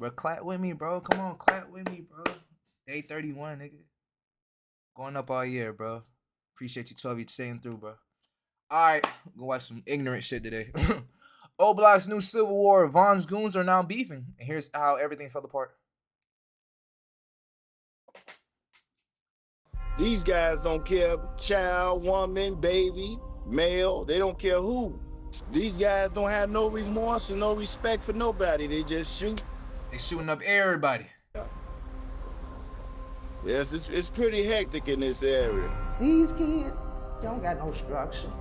bro. Clap with me, bro. Come on, clap with me, bro. Day 31, nigga. Going up all year, bro. Appreciate you 12 staying through, bro. Alright, go watch some ignorant shit today. O Block's new Civil War. Von's Goons are now beefing. And here's how everything fell apart. These guys don't care child, woman, baby, male. They don't care who. These guys don't have no remorse and no respect for nobody. They just shoot. They shooting up everybody. Yes, it's pretty hectic in this area. These kids don't got no structure.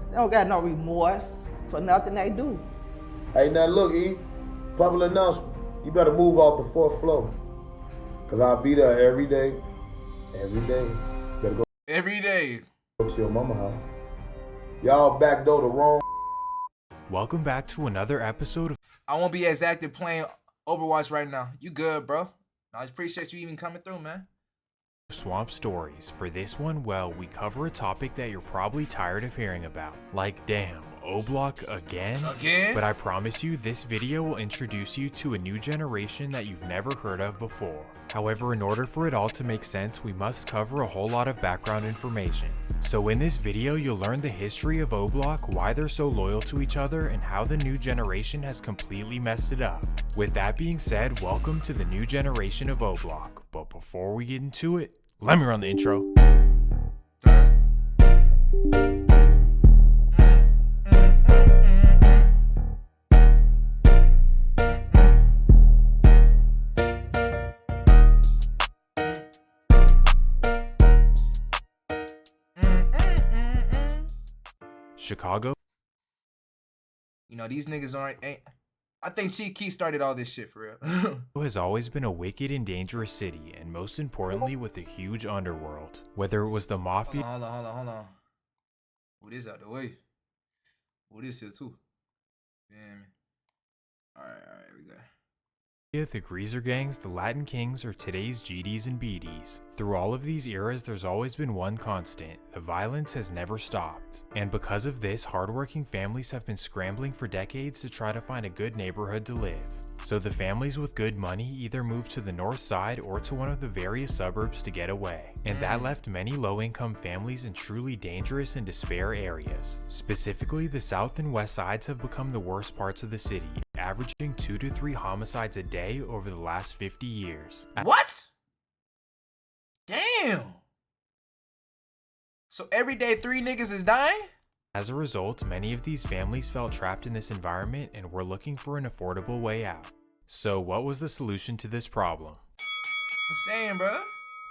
They don't got no remorse for nothing they do. Hey, now look, E, public announcement. You better move off the 4th floor. Cause I'll be there every day. Every day. Better go Every day. to your mama house. Y'all backdoor the wrong. Welcome back to another episode of I won't be as active playing Overwatch right now. You good, bro? I appreciate you even coming through, man. Swamp Stories. For this one, well, we cover a topic that you're probably tired of hearing about. Like, damn, O-Block again? Again? But I promise you, this video will introduce you to a new generation that you've never heard of before. However, in order for it all to make sense, we must cover a whole lot of background information. So in this video, you'll learn the history of O-Block, why they're so loyal to each other, and how the new generation has completely messed it up. With that being said, welcome to the new generation of O-Block. But before we get into it, let me run the intro. Chicago. You know, these niggas ain't. I think Chief Keef started all this shit for real. Has always been a wicked and dangerous city, and most importantly with a huge underworld. Whether it was the mafia, Hold on. Oh, this out the way. Oh, this here too. Damn. Alright, we go. the greaser gangs, the Latin kings, or today's GDs and BDs. Through all of these eras, there's always been one constant: the violence has never stopped. And because of this, hardworking families have been scrambling for decades to try to find a good neighborhood to live. So the families with good money either moved to the north side or to one of the various suburbs to get away. And that left many low-income families in truly dangerous and despair areas. Specifically, the south and west sides have become the worst parts of the city, averaging 2 to 3 homicides a day over the last 50 years. What? Damn. So every day 3 niggas is dying? As a result, many of these families felt trapped in this environment and were looking for an affordable way out. So what was the solution to this problem? I'm saying, bro.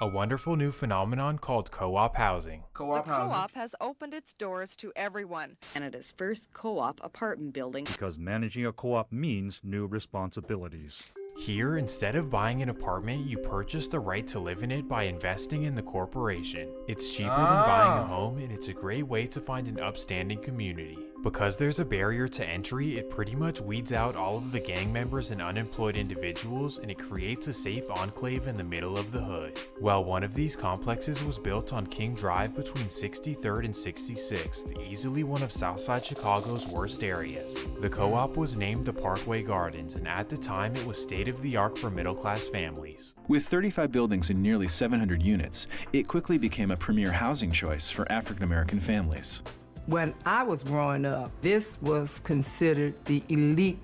A wonderful new phenomenon called co-op housing. Co-op The housing. co-op has opened its doors to everyone. Canada's first co-op apartment building. Because managing a co-op means new responsibilities. Here, instead of buying an apartment, you purchase the right to live in it by investing in the corporation. It's cheaper than buying a home, and it's a great way to find an upstanding community. Because there's a barrier to entry, it pretty much weeds out all of the gang members and unemployed individuals, and it creates a safe enclave in the middle of the hood. Well, one of these complexes was built on King Drive between 63rd and 66th, easily one of Southside Chicago's worst areas. The co-op was named the Parkway Gardens, and at the time it was state-of-the-art for middle-class families. With 35 buildings and nearly 700 units, it quickly became a premier housing choice for African-American families. When I was growing up, this was considered the elite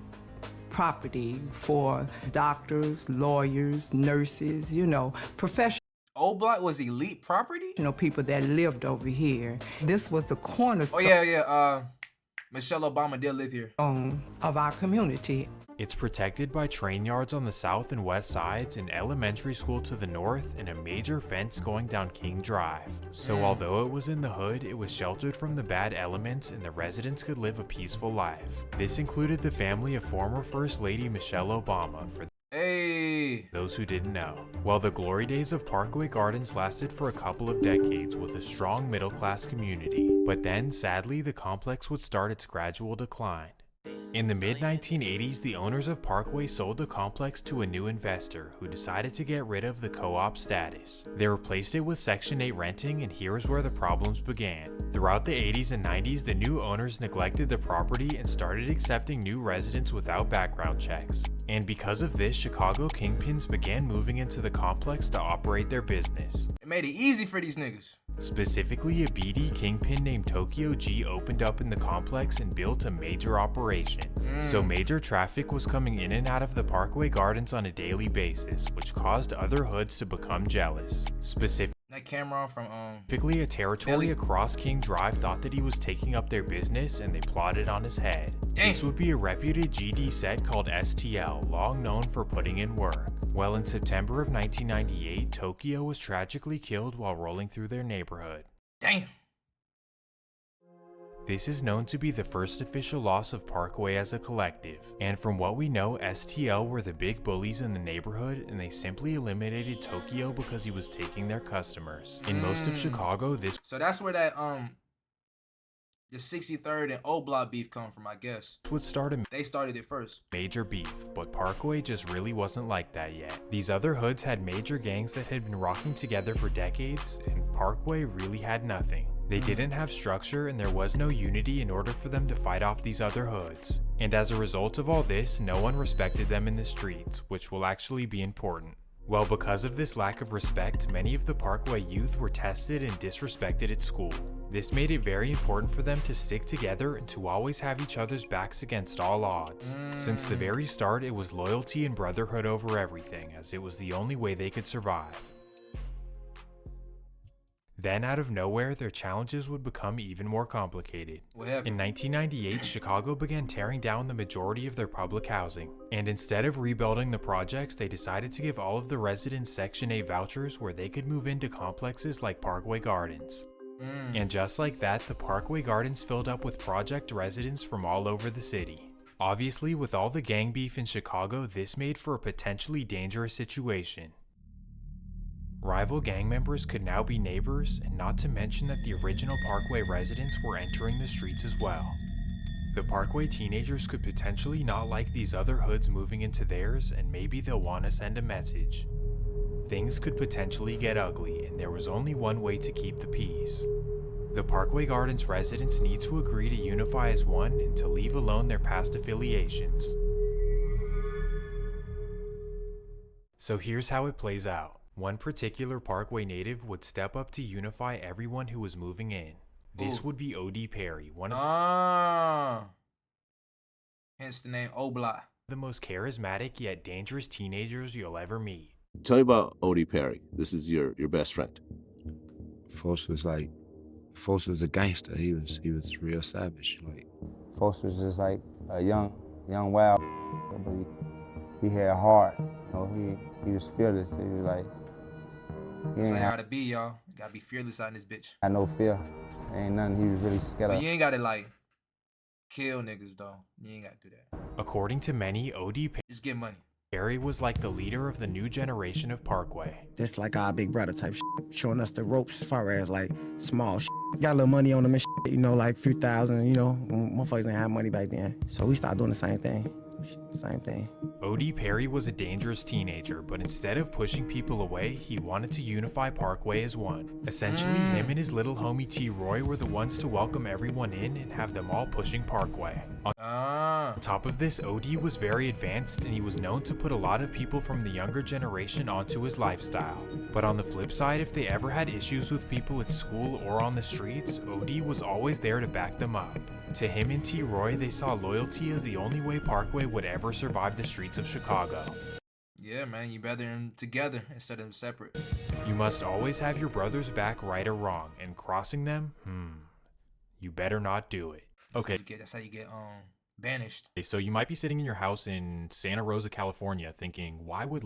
property for doctors, lawyers, nurses, professional O-Block was elite property? people that lived over here. This was the cornerstone Oh, yeah. Michelle Obama did live here. of our community. It's protected by train yards on the south and west sides, an elementary school to the north, and a major fence going down King Drive. So although it was in the hood, it was sheltered from the bad elements and the residents could live a peaceful life. This included the family of former First Lady Michelle Obama, for those who didn't know. Well, the glory days of Parkway Gardens lasted for a couple of decades with a strong middle-class community. But then, sadly, the complex would start its gradual decline. In the mid-1980s, the owners of Parkway sold the complex to a new investor who decided to get rid of the co-op status. They replaced it with Section 8 renting, and here's where the problems began. Throughout the 80s and 90s, the new owners neglected the property and started accepting new residents without background checks. And because of this, Chicago kingpins began moving into the complex to operate their business. It made it easy for these niggas. Specifically, a BD kingpin named Tokyo G opened up in the complex and built a major operation. So major traffic was coming in and out of the Parkway Gardens on a daily basis, which caused other hoods to become jealous. That camera from Specifically, a territory across King Drive thought that he was taking up their business, and they plotted on his head. Dang. This would be a reputed GD set called STL, long known for putting in work. Well, in September of 1998, Tokyo was tragically killed while rolling through their neighborhood. Damn. This is known to be the first official loss of Parkway as a collective, and from what we know, STL were the big bullies in the neighborhood, and they simply eliminated Tokyo because he was taking their customers. In most of Chicago, this So that's where that the 63rd and O Block beef come from, I guess. would start a They started it first. major beef, but Parkway just really wasn't like that yet. These other hoods had major gangs that had been rocking together for decades, and Parkway really had nothing. They didn't have structure, and there was no unity in order for them to fight off these other hoods. And as a result of all this, no one respected them in the streets, which will actually be important. Well, because of this lack of respect, many of the Parkway youth were tested and disrespected at school. This made it very important for them to stick together and to always have each other's backs against all odds. Since the very start, it was loyalty and brotherhood over everything, as it was the only way they could survive. Then, out of nowhere, their challenges would become even more complicated. What happened? In 1998, Chicago began tearing down the majority of their public housing, and instead of rebuilding the projects, they decided to give all of the residents Section 8 vouchers where they could move into complexes like Parkway Gardens. And just like that, the Parkway Gardens filled up with project residents from all over the city. Obviously, with all the gang beef in Chicago, this made for a potentially dangerous situation. Rival gang members could now be neighbors, and not to mention that the original Parkway residents were entering the streets as well. The Parkway teenagers could potentially not like these other hoods moving into theirs, and maybe they'll want to send a message. Things could potentially get ugly, and there was only one way to keep the peace. The Parkway Gardens residents need to agree to unify as one and to leave alone their past affiliations. So here's how it plays out. One particular Parkway native would step up to unify everyone who was moving in. This would be O.D. Perry, one of Hence the name O Block. the most charismatic yet dangerous teenagers you'll ever meet. Tell me about O.D. Perry. This is your best friend. Folks was a gangster. He was real savage. Like, Folks was just like a young wild, but he had heart. You know, he was fearless. He was like, That's how you gotta be, y'all. You gotta be fearless out in this bitch. had no fear. Ain't nothing he was really scared But of. you ain't gotta like kill niggas though. You ain't gotta do that. According to many, O.D. Just get money. Perry was like the leader of the new generation of Parkway. That's like our big brother type showing us the ropes as far as like small Got a little money on them and you know, like a few thousand, you know, motherfuckers didn't have money back then. So we started doing the same thing. Same thing. O.D. Perry was a dangerous teenager, but instead of pushing people away, he wanted to unify Parkway as one. Essentially, him and his little homie T. Roy were the ones to welcome everyone in and have them all pushing Parkway. On top of this, O.D. was very advanced, and he was known to put a lot of people from the younger generation onto his lifestyle. But on the flip side, if they ever had issues with people at school or on the streets, O.D. was always there to back them up. To him and T. Roy, they saw loyalty as the only way Parkway would ever survive the streets of Chicago. Yeah, man, you better them together instead of them separate. You must always have your brother's back, right or wrong, and crossing them, you better not do it. Okay. That's how you get banished. So you might be sitting in your house in Santa Rosa, California, thinking, why would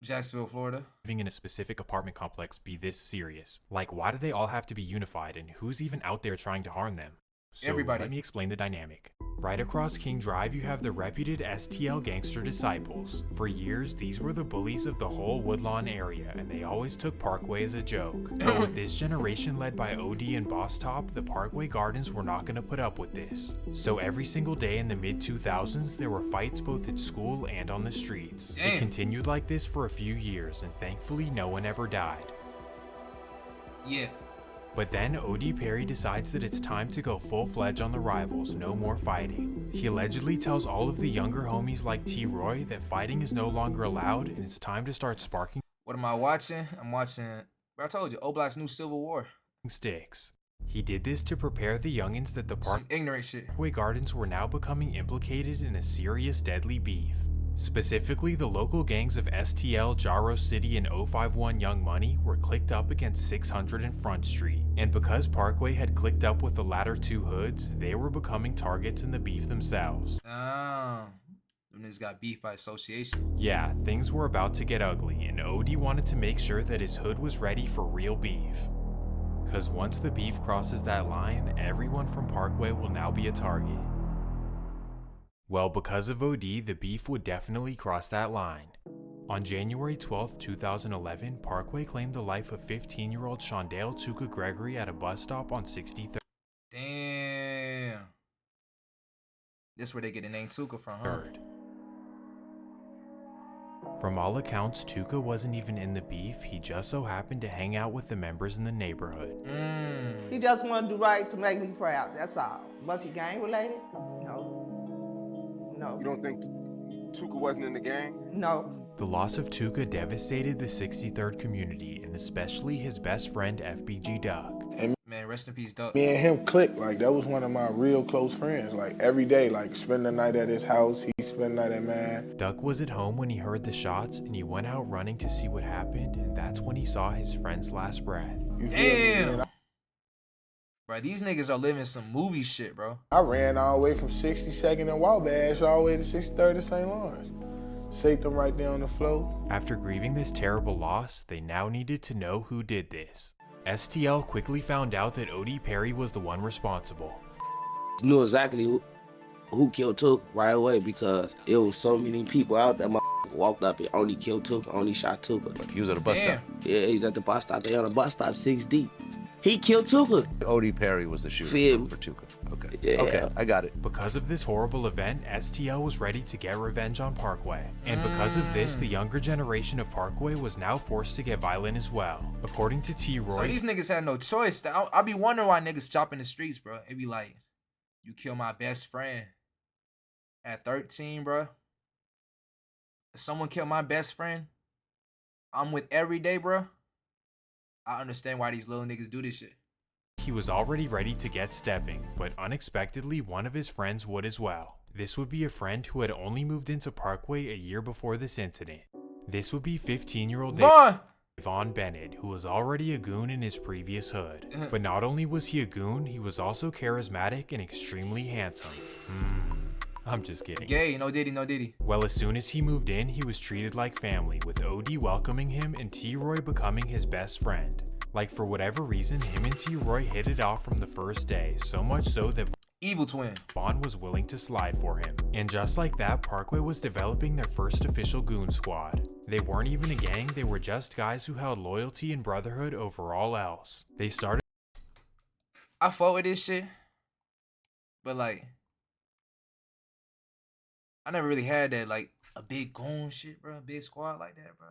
Jacksonville, Florida. Living in a specific apartment complex be this serious? Like, why do they all have to be unified, and who's even out there trying to harm them? So Everybody. let me explain the dynamic. Right across King Drive, you have the reputed STL Gangster Disciples. For years, these were the bullies of the whole Woodlawn area, and they always took Parkway as a joke. But with this generation led by OD and Boss Top, the Parkway Gardens were not going to put up with this. So every single day in the mid-2000s, there were fights both at school and on the streets. It continued like this for a few years, and thankfully no one ever died. Yeah. But then OD Perry decides that it's time to go full-fledged on the rivals, no more fighting. He allegedly tells all of the younger homies like T-Roy that fighting is no longer allowed and it's time to start sparking. What am I watching? I'm watching, I told you, Oblak's new Civil War. Sticks. He did this to prepare the youngins that the Some ignorant shit. Parkway Gardens were now becoming implicated in a serious deadly beef. Specifically, the local gangs of STL, Jaro City, and 051 Young Money were clicked up against 600 and Front Street. And because Parkway had clicked up with the latter two hoods, they were becoming targets in the beef themselves. Them niggas got beef by association. Yeah, things were about to get ugly, and OD wanted to make sure that his hood was ready for real beef. Cause once the beef crosses that line, everyone from Parkway will now be a target. Well, because of OD, the beef would definitely cross that line. On January 12, 2011, Parkway claimed the life of 15-year-old Shondale Tuka Gregory at a bus stop on 63rd. Damn. This where they get the name Tuka from, huh? From all accounts, Tuka wasn't even in the beef, he just so happened to hang out with the members in the neighborhood. He just wanted to do right to make me proud, that's all. Was he gang related? No. No. You don't think Tuka wasn't in the gang? No. The loss of Tuka devastated the 63rd community, and especially his best friend FBG Duck. Man, rest in peace, Duck. Me and him clicked, like that was one of my real close friends. Like every day, like spend the night at his house, he spend the night at mine. Duck was at home when he heard the shots, and he went out running to see what happened, and that's when he saw his friend's last breath. Damn! Bro, these niggas are living some movie shit, bro. I ran all the way from 62nd and Wabash all the way to 63rd to St. Lawrence. Saved them right there on the floor. After grieving this terrible loss, they now needed to know who did this. STL quickly found out that OD Perry was the one responsible. Knew exactly who killed Took right away because it was so many people out there. Walked up and only killed Took, only shot Tuka. He was at a bus stop. Yeah, he's at the bus stop. They on a bus stop 6 deep. He killed Tuka. OD Perry was the shooter for Tuka. Okay. Yeah. Okay, I got it. Because of this horrible event, STL was ready to get revenge on Parkway. And because of this, the younger generation of Parkway was now forced to get violent as well. According to T-Roy... So these niggas had no choice. I be wondering why niggas chop in the streets, bro. It be like, you kill my best friend at 13, bro. If someone killed my best friend I'm with every day, bro. I understand why these little niggas do this shit. He was already ready to get stepping, but unexpectedly one of his friends would as well. This would be a friend who had only moved into Parkway a year before this incident. This would be 15-year-old Vaughn Bennett, who was already a goon in his previous hood. But not only was he a goon, he was also charismatic and extremely handsome. I'm just kidding. Gay, no diddy, no diddy. Well, as soon as he moved in, he was treated like family, with OD welcoming him and T-Roy becoming his best friend. Like, for whatever reason, him and T-Roy hit it off from the first day, so much so that Evil Twin Vaughn was willing to slide for him. And just like that, Parkway was developing their first official goon squad. They weren't even a gang, they were just guys who held loyalty and brotherhood over all else. They started... I fought with this shit, but like, I never really had that, like, a big goon shit, bro. A big squad like that, bro.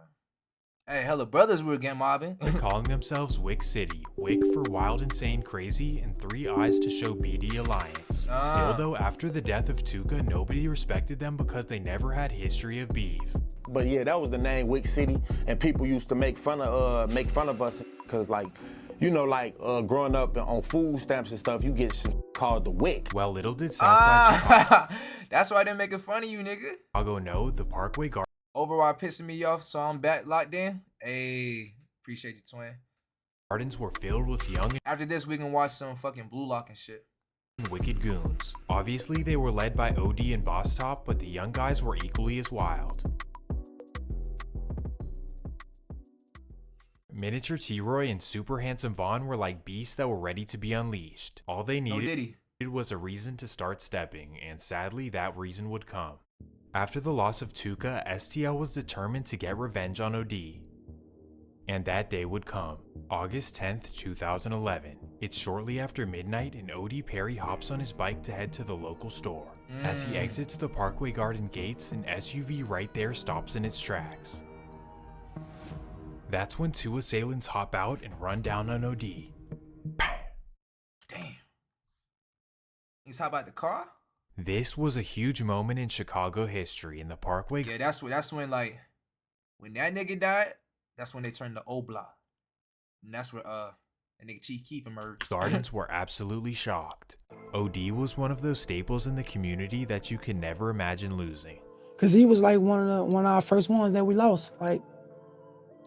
Hey, hella brothers were gang mobbing. calling themselves Wick City. Wick for Wild, Insane, Crazy, and 3 Eyes to show BD Alliance. Still though, after the death of Tuka, nobody respected them because they never had history of beef. But yeah, that was the name, Wick City, and people used to make fun of us because, like, you know, like growing up on food stamps and stuff, you get called the Wick. Well, little did Southside Chicago. That's why they making fun of you, nigga. Chicago know the Parkway Guard. Overall pissing me off, so I'm back locked in. Hey, appreciate you, twin. Gardens were filled with young. After this, we can watch some fucking Blue Lock and shit. Wicked goons. Obviously, they were led by OD and Boss Top, but the young guys were equally as wild. Miniature T-Roy and super handsome Vaughn were like beasts that were ready to be unleashed. All they needed It was a reason to start stepping, and sadly that reason would come. After the loss of Tuka, STL was determined to get revenge on OD. And that day would come, August 10th, 2011. It's shortly after midnight and OD Perry hops on his bike to head to the local store. As he exits the Parkway Garden gates, an SUV right there stops in its tracks. That's when two assailants hop out and run down on OD. Damn. He's hop out the car? This was a huge moment in Chicago history in the Parkway. Yeah, that's when like, when that nigga died, that's when they turned to O Block. And that's where the nigga Chief Keef emerged. Gardens were absolutely shocked. OD was one of those staples in the community that you can never imagine losing. Cause he was like one of our first ones that we lost. Like,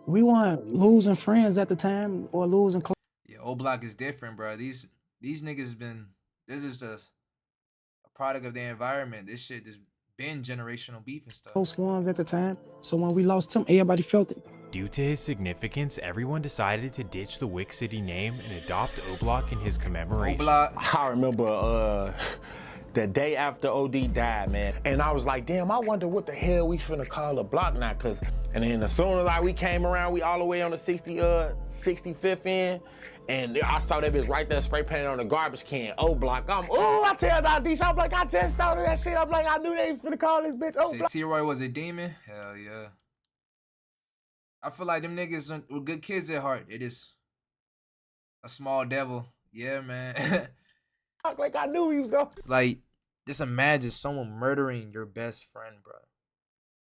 we weren't losing friends at the time or losing. Yeah, O Block is different, bro. These niggas been. This is just a product of their environment. This shit has been generational beef and stuff. Close ones at the time. So when we lost him, everybody felt it. Due to his significance, everyone decided to ditch the Wick City name and adopt O-Block in his commemoration. O-Block. I remember the day after OD died, man, and I was like, damn, I wonder what the hell we finna call the block now, cause, and then as soon as we came around, we all the way on the 65th end, and I saw that bitch right there spray painted on the garbage can, O-Block. I tell that D, I'm like, I just thought of that shit. I'm like, I knew they was finna call this bitch O-Block. T-Roy was a demon? Hell yeah. I feel like them niggas were good kids at heart. It is a small devil. Yeah, man. Like I knew he was going. Like, just imagine someone murdering your best friend, bro.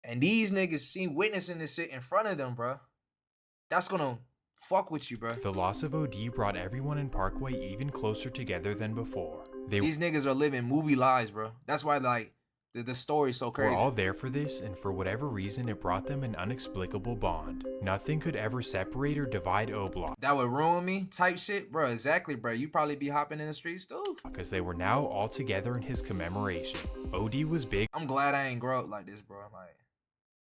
And these niggas seen witnessing this shit in front of them, bro. That's gonna fuck with you, bro. The loss of OD brought everyone in Parkway even closer together than before. These niggas are living movie lives, bro. That's why, like, the story's so crazy. We're all there for this, and for whatever reason, it brought them an inexplicable bond. Nothing could ever separate or divide O-Block. That would ruin me type shit, bro. Exactly, bro. You probably be hopping in the streets too. Because they were now all together in his commemoration. OD was big. I'm glad I ain't grow up like this, bro. Like,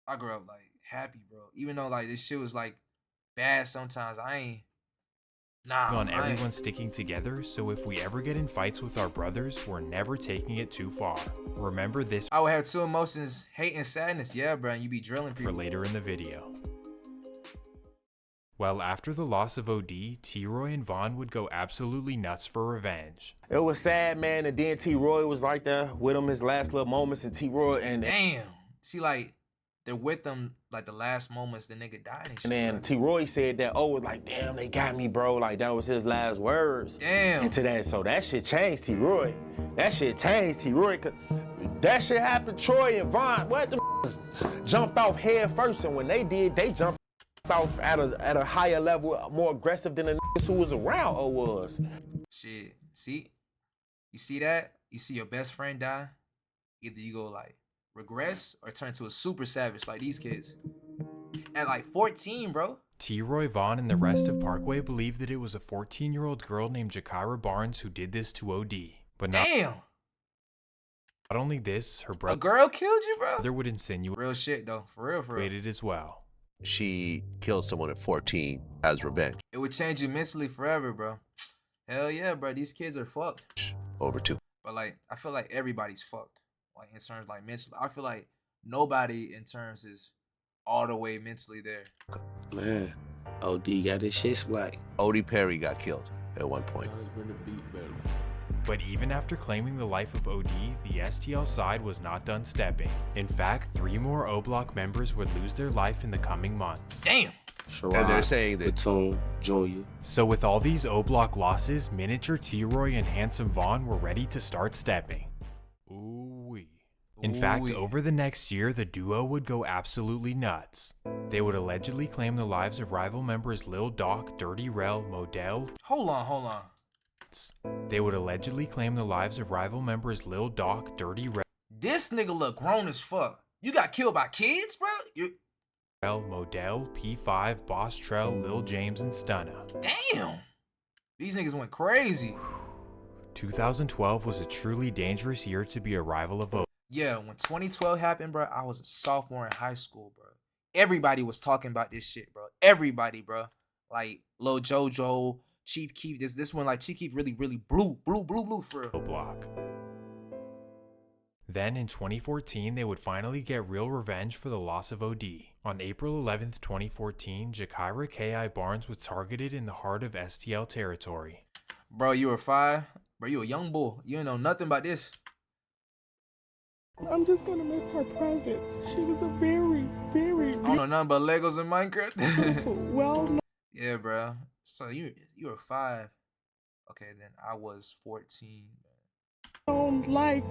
I grew up like happy, bro. Even though like this shit was like bad sometimes, I ain't. Nah, on everyone sticking together, so if we ever get in fights with our brothers, we're never taking it too far. Remember this. I would have two emotions, hate and sadness. Yeah, bro, and you be drilling people. For later in the video. Well, after the loss of OD, T-Roy and Vaughn would go absolutely nuts for revenge. It was sad, man, and then T-Roy was like there with him his last little moments, and T-Roy and damn. See, like, they're with them like the last moments the nigga died and shit. And then T-Roy said that, was like, damn, they got me, bro. Like, that was his last words. Damn. And to that, so that shit changed T-Roy. That shit changed T-Roy. That shit happened, Troy and Vaughn. What the jumped off head first, and when they did, they jumped off at a higher level, more aggressive than the niggas who was around or was. Shit, see? You see that? You see your best friend die? Either you go like, regress or turn to a super savage like these kids. At like 14, bro. T-Roy, Vaughn, and the rest of Parkway believed that it was a 14-year-old girl named Jakira Barnes who did this to OD. But damn! Not only this, her brother. A girl killed you, bro? There would insinuate. Real shit, though. For real, for real. Rated as well. She killed someone at 14 as revenge. It would change you mentally forever, bro. Hell yeah, bro. These kids are fucked. Over 2. But like, I feel like everybody's fucked. Like in terms like mentally. I feel like nobody in terms is all the way mentally there. Man, OD got his shit splat. OD Perry got killed at one point. But even after claiming the life of OD, the STL side was not done stepping. In fact, 3 more O-Block members would lose their life in the coming months. Damn! And they're saying that Junior. So with all these O-Block losses, Miniature T-Roy and Handsome Vaughn were ready to start stepping. Ooh-wee. In fact, over the next year, the duo would go absolutely nuts. They would allegedly claim the lives of rival members Lil Doc, Dirty Rel, Modell. Hold on. They would allegedly claim the lives of rival members Lil Doc, Dirty Rel. This nigga look grown as fuck. You got killed by kids, bro? Modell, P5, Boss Trell, Lil James, and Stunna. Damn! These niggas went crazy. 2012 was a truly dangerous year to be a rival of O. Yeah, when 2012 happened, bro, I was a sophomore in high school, bro. Everybody was talking about this shit, bro. Everybody, bro. Like, Lil Jojo, Chief Keef, this one, like, Chief Keef really blue for real. Block. Then in 2014, they would finally get real revenge for the loss of OD. On April 11th, 2014, Jakira K.I. Barnes was targeted in the heart of STL territory. Bro, you were 5. Bro, you a young boy. You don't know nothing about this. I'm just gonna miss her presence. She was a very I don't know nothing but Legos and Minecraft. well. Yeah, bro. So you were 5. Okay, then I was 14. Don't like.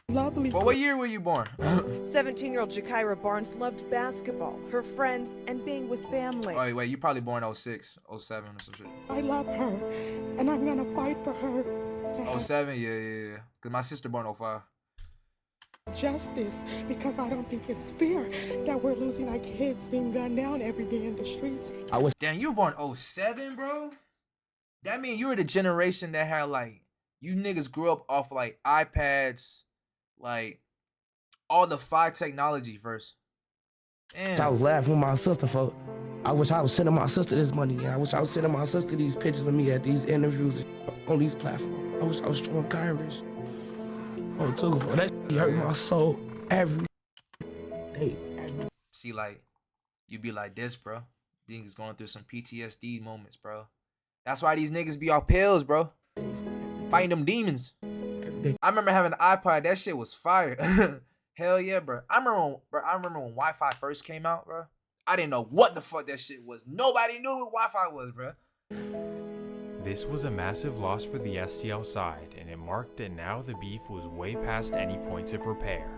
Lovely. Well, what year were you born? 17-year-old Jakira Barnes loved basketball, her friends, and being with family. Oh, wait, you probably born 06, 07 or some shit. I love her, and I'm gonna fight for her. 07, yeah. Cause my sister born 05. Justice, because I don't think it's fair that we're losing our kids being gunned down every day in the streets. Damn, you were born 07, bro? That mean you were the generation that had, like, you niggas grew up off, like, iPads, like, all the 5 technology first. Damn. I was laughing with my sister for. I wish I was sending my sister this money. I wish I was sending my sister these pictures of me at these interviews on these platforms. I wish I was showing courage. Oh, too. That shit hurt my soul every day. See, like, you be like this, bro. Niggas going through some PTSD moments, bro. That's why these niggas be off pills, bro. Fighting them demons. I remember having an iPod. That shit was fire. Hell yeah, bro. I remember when Wi-Fi first came out, bro. I didn't know what the fuck that shit was. Nobody knew what Wi-Fi was, bro. This was a massive loss for the STL side, and it marked that now the beef was way past any points of repair.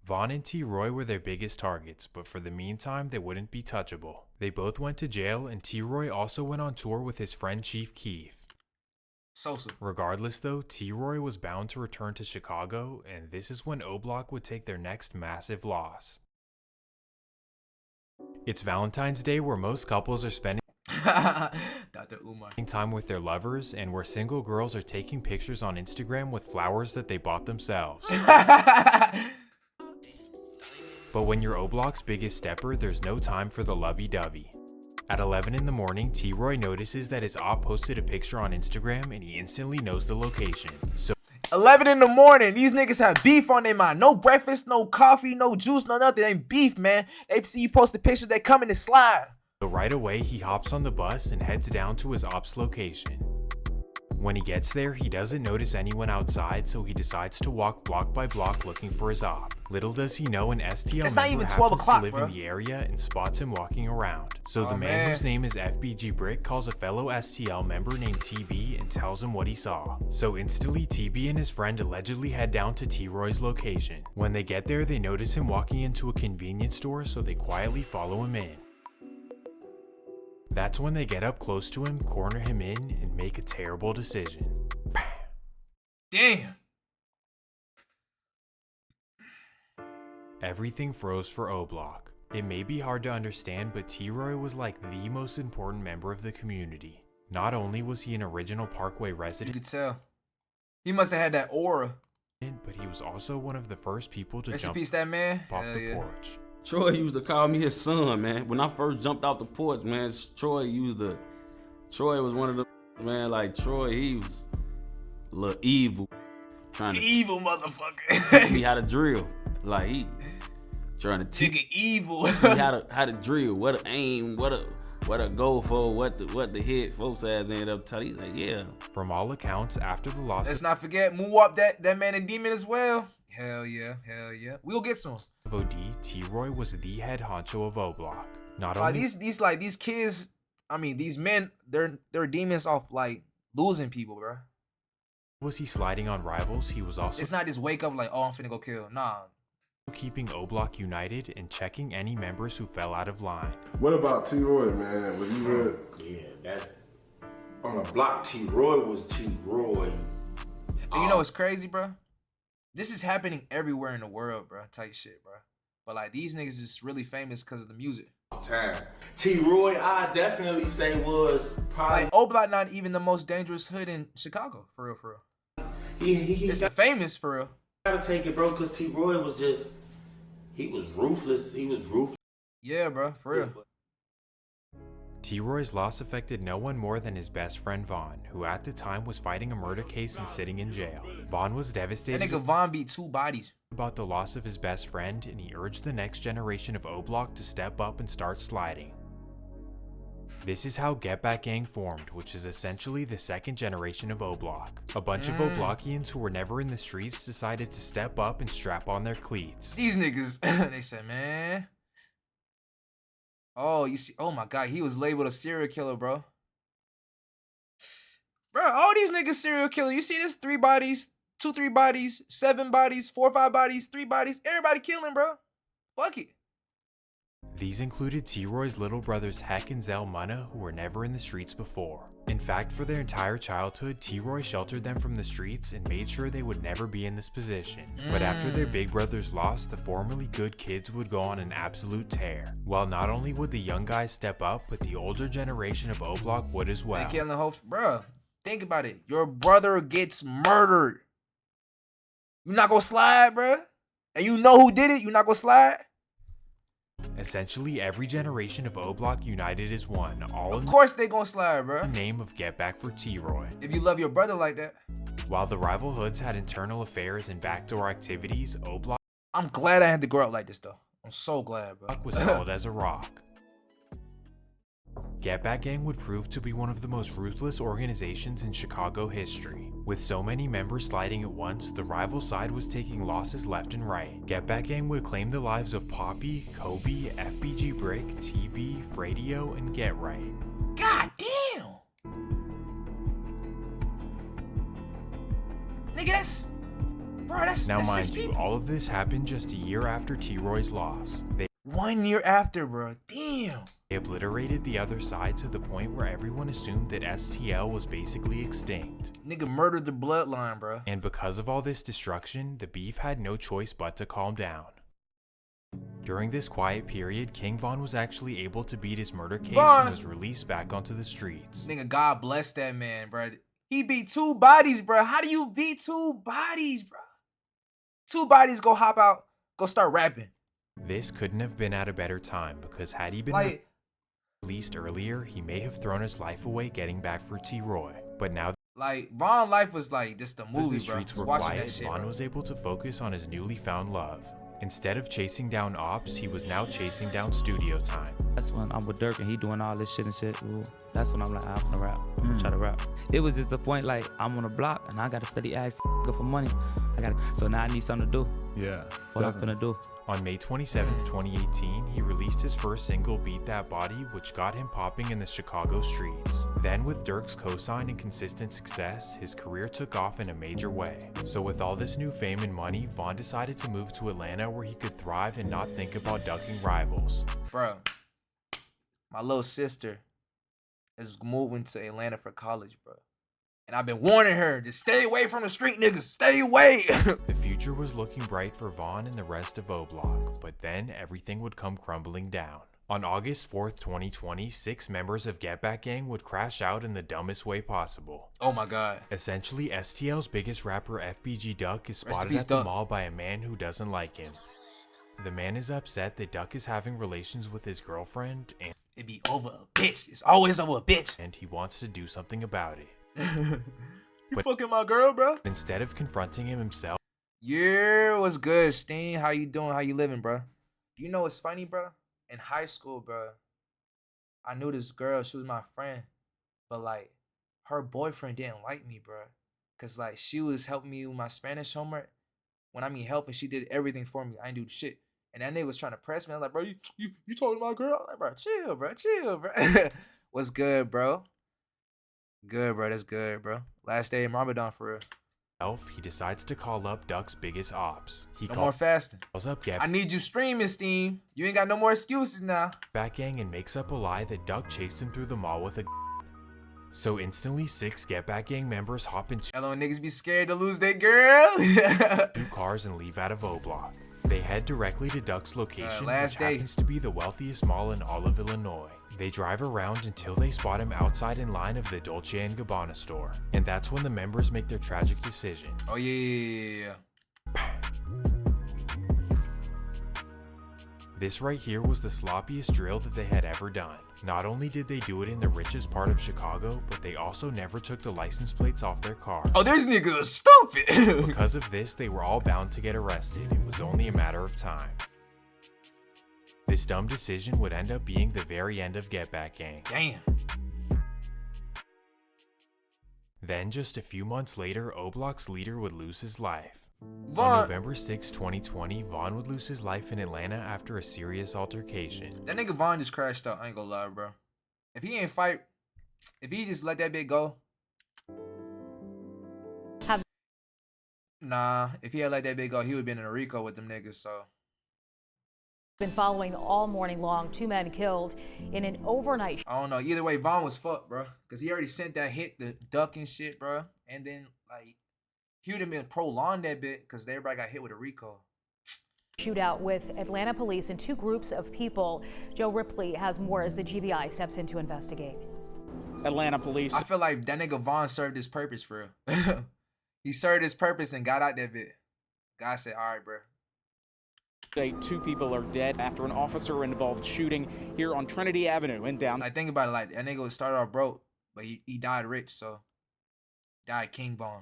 Vaughn and T. Roy were their biggest targets, but for the meantime, they wouldn't be touchable. They both went to jail, and T. Roy also went on tour with his friend Chief Keef. Sosa. Regardless though, T. Roy was bound to return to Chicago, and this is when O-Block would take their next massive loss. It's Valentine's Day, where most couples are spending Dr. Umar. time with their lovers, and where single girls are taking pictures on Instagram with flowers that they bought themselves. But when you're O-Block's biggest stepper, there's no time for the lovey-dovey. At 11 in the morning, T-Roy notices that his op posted a picture on Instagram, and he instantly knows the location. So 11 in the morning, these niggas have beef on their mind. No breakfast, no coffee, no juice, no nothing. They ain't beef, man. They see you post a picture, they come in and slide. So right away, he hops on the bus and heads down to his op's location. When he gets there, he doesn't notice anyone outside, so he decides to walk block by block looking for his op. Little does he know an STL it's member not even 12 happens o'clock, to live bro. in the area and spots him walking around. So the man whose name is FBG Brick calls a fellow STL member named TB and tells him what he saw. So instantly, TB and his friend allegedly head down to T-Roy's location. When they get there, they notice him walking into a convenience store, so they quietly follow him in. That's when they get up close to him, corner him in, and make a terrible decision. Damn. Everything froze for O-Block. It may be hard to understand, but T-Roy was like the most important member of the community. Not only was he an original Parkway resident, you could tell. He must have had that aura. But he was also one of the first people to Rest in jump peace, that man. off Hell the yeah. porch. Troy used to call me his son, man. When I first jumped off the porch, man, Troy was one of the, man, like Troy, he was a little evil. Trying to evil motherfucker. teach me how to drill. Like he trying to teach Nigga evil. me how to drill, what to aim, what to go for, what to hit. Folks ass ended up telling. He's like, yeah. From all accounts, after the loss Let's not forget Moowop, that man and demon as well. Hell yeah. We'll get some. of OD, T-Roy was the head honcho of O-Block. Not Like only these kids, I mean these men, they're demons off like losing people, bro. was he sliding on rivals, he was also It's not just wake up like, oh, I'm finna go kill. Nah. keeping O-Block united and checking any members who fell out of line. What about T-Roy, man? Was you real? Yeah, that's on the block. T-Roy was T-Roy. And you know what's crazy, bro? This is happening everywhere in the world, bro. Type shit, bro. But like these niggas just really famous because of the music. Time. T-Roy, I definitely say was probably like O-Block not even the most dangerous hood in Chicago, for real. It's famous for real. Gotta take it, bro, because T-Roy was just, he was ruthless. Yeah, bro, for real. T-Roy's loss affected no one more than his best friend Vaughn, who at the time was fighting a murder case and sitting in jail. Vaughn was devastated. That nigga Vaughn beat 2 bodies. About the loss of his best friend, and he urged the next generation of O-Block to step up and start sliding. This is how Get Back Gang formed, which is essentially the second generation of O-Block. A bunch of O-Blockians who were never in the streets decided to step up and strap on their cleats. These niggas, they said, man. Oh, you see, oh my God, he was labeled a serial killer, bro. Bro, all these niggas serial killer. You see this? 3 bodies, 2, 3 bodies, 7 bodies, 4, 5 bodies, 3 bodies. Everybody killing, bro. Fuck it. These included T-Roy's little brothers Heck and Zell Munna, who were never in the streets before. In fact, for their entire childhood, T-Roy sheltered them from the streets and made sure they would never be in this position. But after their big brothers lost, the formerly good kids would go on an absolute tear. Well, not only would the young guys step up, but the older generation of O-Block would as well. Killing the whole, bro, think about it. Your brother gets murdered. You not gonna slide, bro? And you know who did it? You not gonna slide? Essentially, every generation of O-Block united as one, all of course they gonna slide, bro. In the name of Get Back for T-Roy. If you love your brother like that. While the rival hoods had internal affairs and backdoor activities, O-Block... I'm glad I had to grow up like this, though. I'm so glad, bro. ...was solid as a rock. Get Back Gang would prove to be one of the most ruthless organizations in Chicago history. With so many members sliding at once, the rival side was taking losses left and right. Get Back Gang would claim the lives of Poppy, Kobe, FBG Brick, TB, Fradio, and Get Right. God damn! Nigga, that's... Bro, that's Now, that's mind 6 you, people. all of this happened just a year after T-Roy's loss. 1 year after, bro. Damn. They obliterated the other side to the point where everyone assumed that STL was basically extinct. Nigga murdered the bloodline, bro. And because of all this destruction, the beef had no choice but to calm down. During this quiet period, King Von was actually able to beat his murder case and was released back onto the streets. Nigga, God bless that man, bro. He beat 2 bodies, bro. How do you beat 2 bodies, bro? 2 bodies go hop out, go start rapping. This couldn't have been at a better time, because had he been released earlier, he may have thrown his life away getting back for T-Roy. But now Von life was like this the movie, the streets bro. were quiet, Von was able to focus on his newly found love. Instead of chasing down ops, he was now chasing down studio time. That's when I'm with Dirk and he doing all this shit and shit. Ooh, that's when I'm like, I'm gonna rap. I'm gonna try to rap. It was just the point like I'm on a block and I gotta study ask for money. So now I need something to do. Yeah. What I'm gonna do. On May 27th, 2018, he released his first single, Beat That Body, which got him popping in the Chicago streets. Then with Dirk's cosign and consistent success, his career took off in a major way. So with all this new fame and money, Von decided to move to Atlanta where he could thrive and not think about ducking rivals. Bro, my little sister is moving to Atlanta for college, bro. And I've been warning her to stay away from the street niggas. Stay away. The future was looking bright for Von and the rest of O-Block, but then everything would come crumbling down. On August 4th, 2020, 6 members of Get Back Gang would crash out in the dumbest way possible. Oh my God. Essentially, STL's biggest rapper FBG Duck is spotted at the mall by a man who doesn't like him. The man is upset that Duck is having relations with his girlfriend and it be over a bitch. It's always over a bitch. And he wants to do something about it. You fucking my girl, bro? Instead of confronting him himself. Yeah, what's good, Steen? How you doing? How you living, bro? You know what's funny, bro? In high school, bro, I knew this girl. She was my friend. But, like, her boyfriend didn't like me, bro. Because, like, she was helping me with my Spanish homework. When I mean helping, she did everything for me. I didn't do the shit. And that nigga was trying to press me. I was like, bro, you talking to my girl? I'm like, bro, chill, bro. What's good, bro? Good, bro. That's good, bro. Last day of Ramadan for real. He decides to call up Duck's biggest ops. No more fasting. Calls up Get I need you streaming, Steam. You ain't got no more excuses now. Back Gang and makes up a lie that Duck chased him through the mall with a So instantly 6 Get Back Gang members hop in Hello, niggas be scared to lose their girl. 2 cars and leave out of O-Block. They head directly to Duck's location, which happens to be the wealthiest mall in all of Illinois. They drive around until they spot him outside in line of the Dolce & Gabbana store. And that's when the members make their tragic decision. Oh, yeah. This right here was the sloppiest drill that they had ever done. Not only did they do it in the richest part of Chicago, but they also never took the license plates off their cars. Oh, these niggas are stupid. Because of this, they were all bound to get arrested. It was only a matter of time. This dumb decision would end up being the very end of Get Back Gang. Damn. Then, just a few months later, O Block's leader would lose his life. Vaughn. On November 6, 2020, Vaughn would lose his life in Atlanta after a serious altercation. That nigga Vaughn just crashed out. I ain't gonna lie, bro. If he ain't fight, if he just let that bit go. Nah, if he had let that bit go, he would have been in a Rico with them niggas, so. Been following all morning long. 2 men killed in an overnight. I don't know. Either way, Vaughn was fucked, bro. Because he already sent that hit, the duck and shit, bro. And then, like, he would have been prolonged that bit because everybody got hit with a Rico. Shootout with Atlanta police and 2 groups of people. Joe Ripley has more as the GBI steps in to investigate. Atlanta police. I feel like that nigga Vaughn served his purpose for real. He served his purpose and got out that bit. God said, all right, bro. 2 people are dead after an officer-involved shooting here on Trinity Avenue in downtown. I think about it like that nigga was started off broke, but he died rich, so died King Vaughn.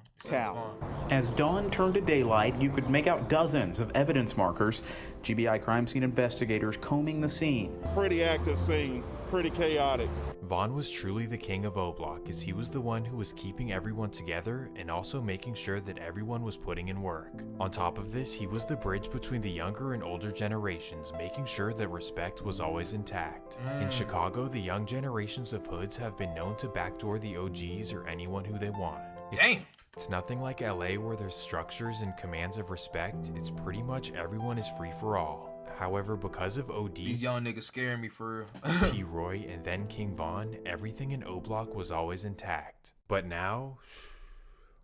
As dawn turned to daylight, you could make out dozens of evidence markers. GBI crime scene investigators combing the scene. Pretty active scene, pretty chaotic. Vaughn was truly the king of O Block, as he was the one who was keeping everyone together and also making sure that everyone was putting in work. On top of this, he was the bridge between the younger and older generations, making sure that respect was always intact. In Chicago, the young generations of hoods have been known to backdoor the OGs or anyone who they want. Damn! It's nothing like LA where there's structures and commands of respect. It's pretty much everyone is free for all. However, because of OD, these young niggas scaring me for real. T-Roy, and then King Vaughn, everything in O Block was always intact. But now,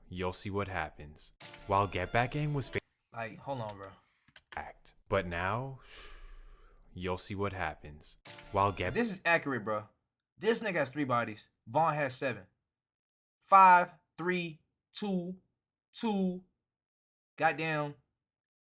you'll see what happens. While Get Back Gang was like, hold on, bro. But now, you'll see what happens. While This is accurate, bro. This nigga has 3 bodies. Vaughn has 7. 5, 3, 2, 2, goddamn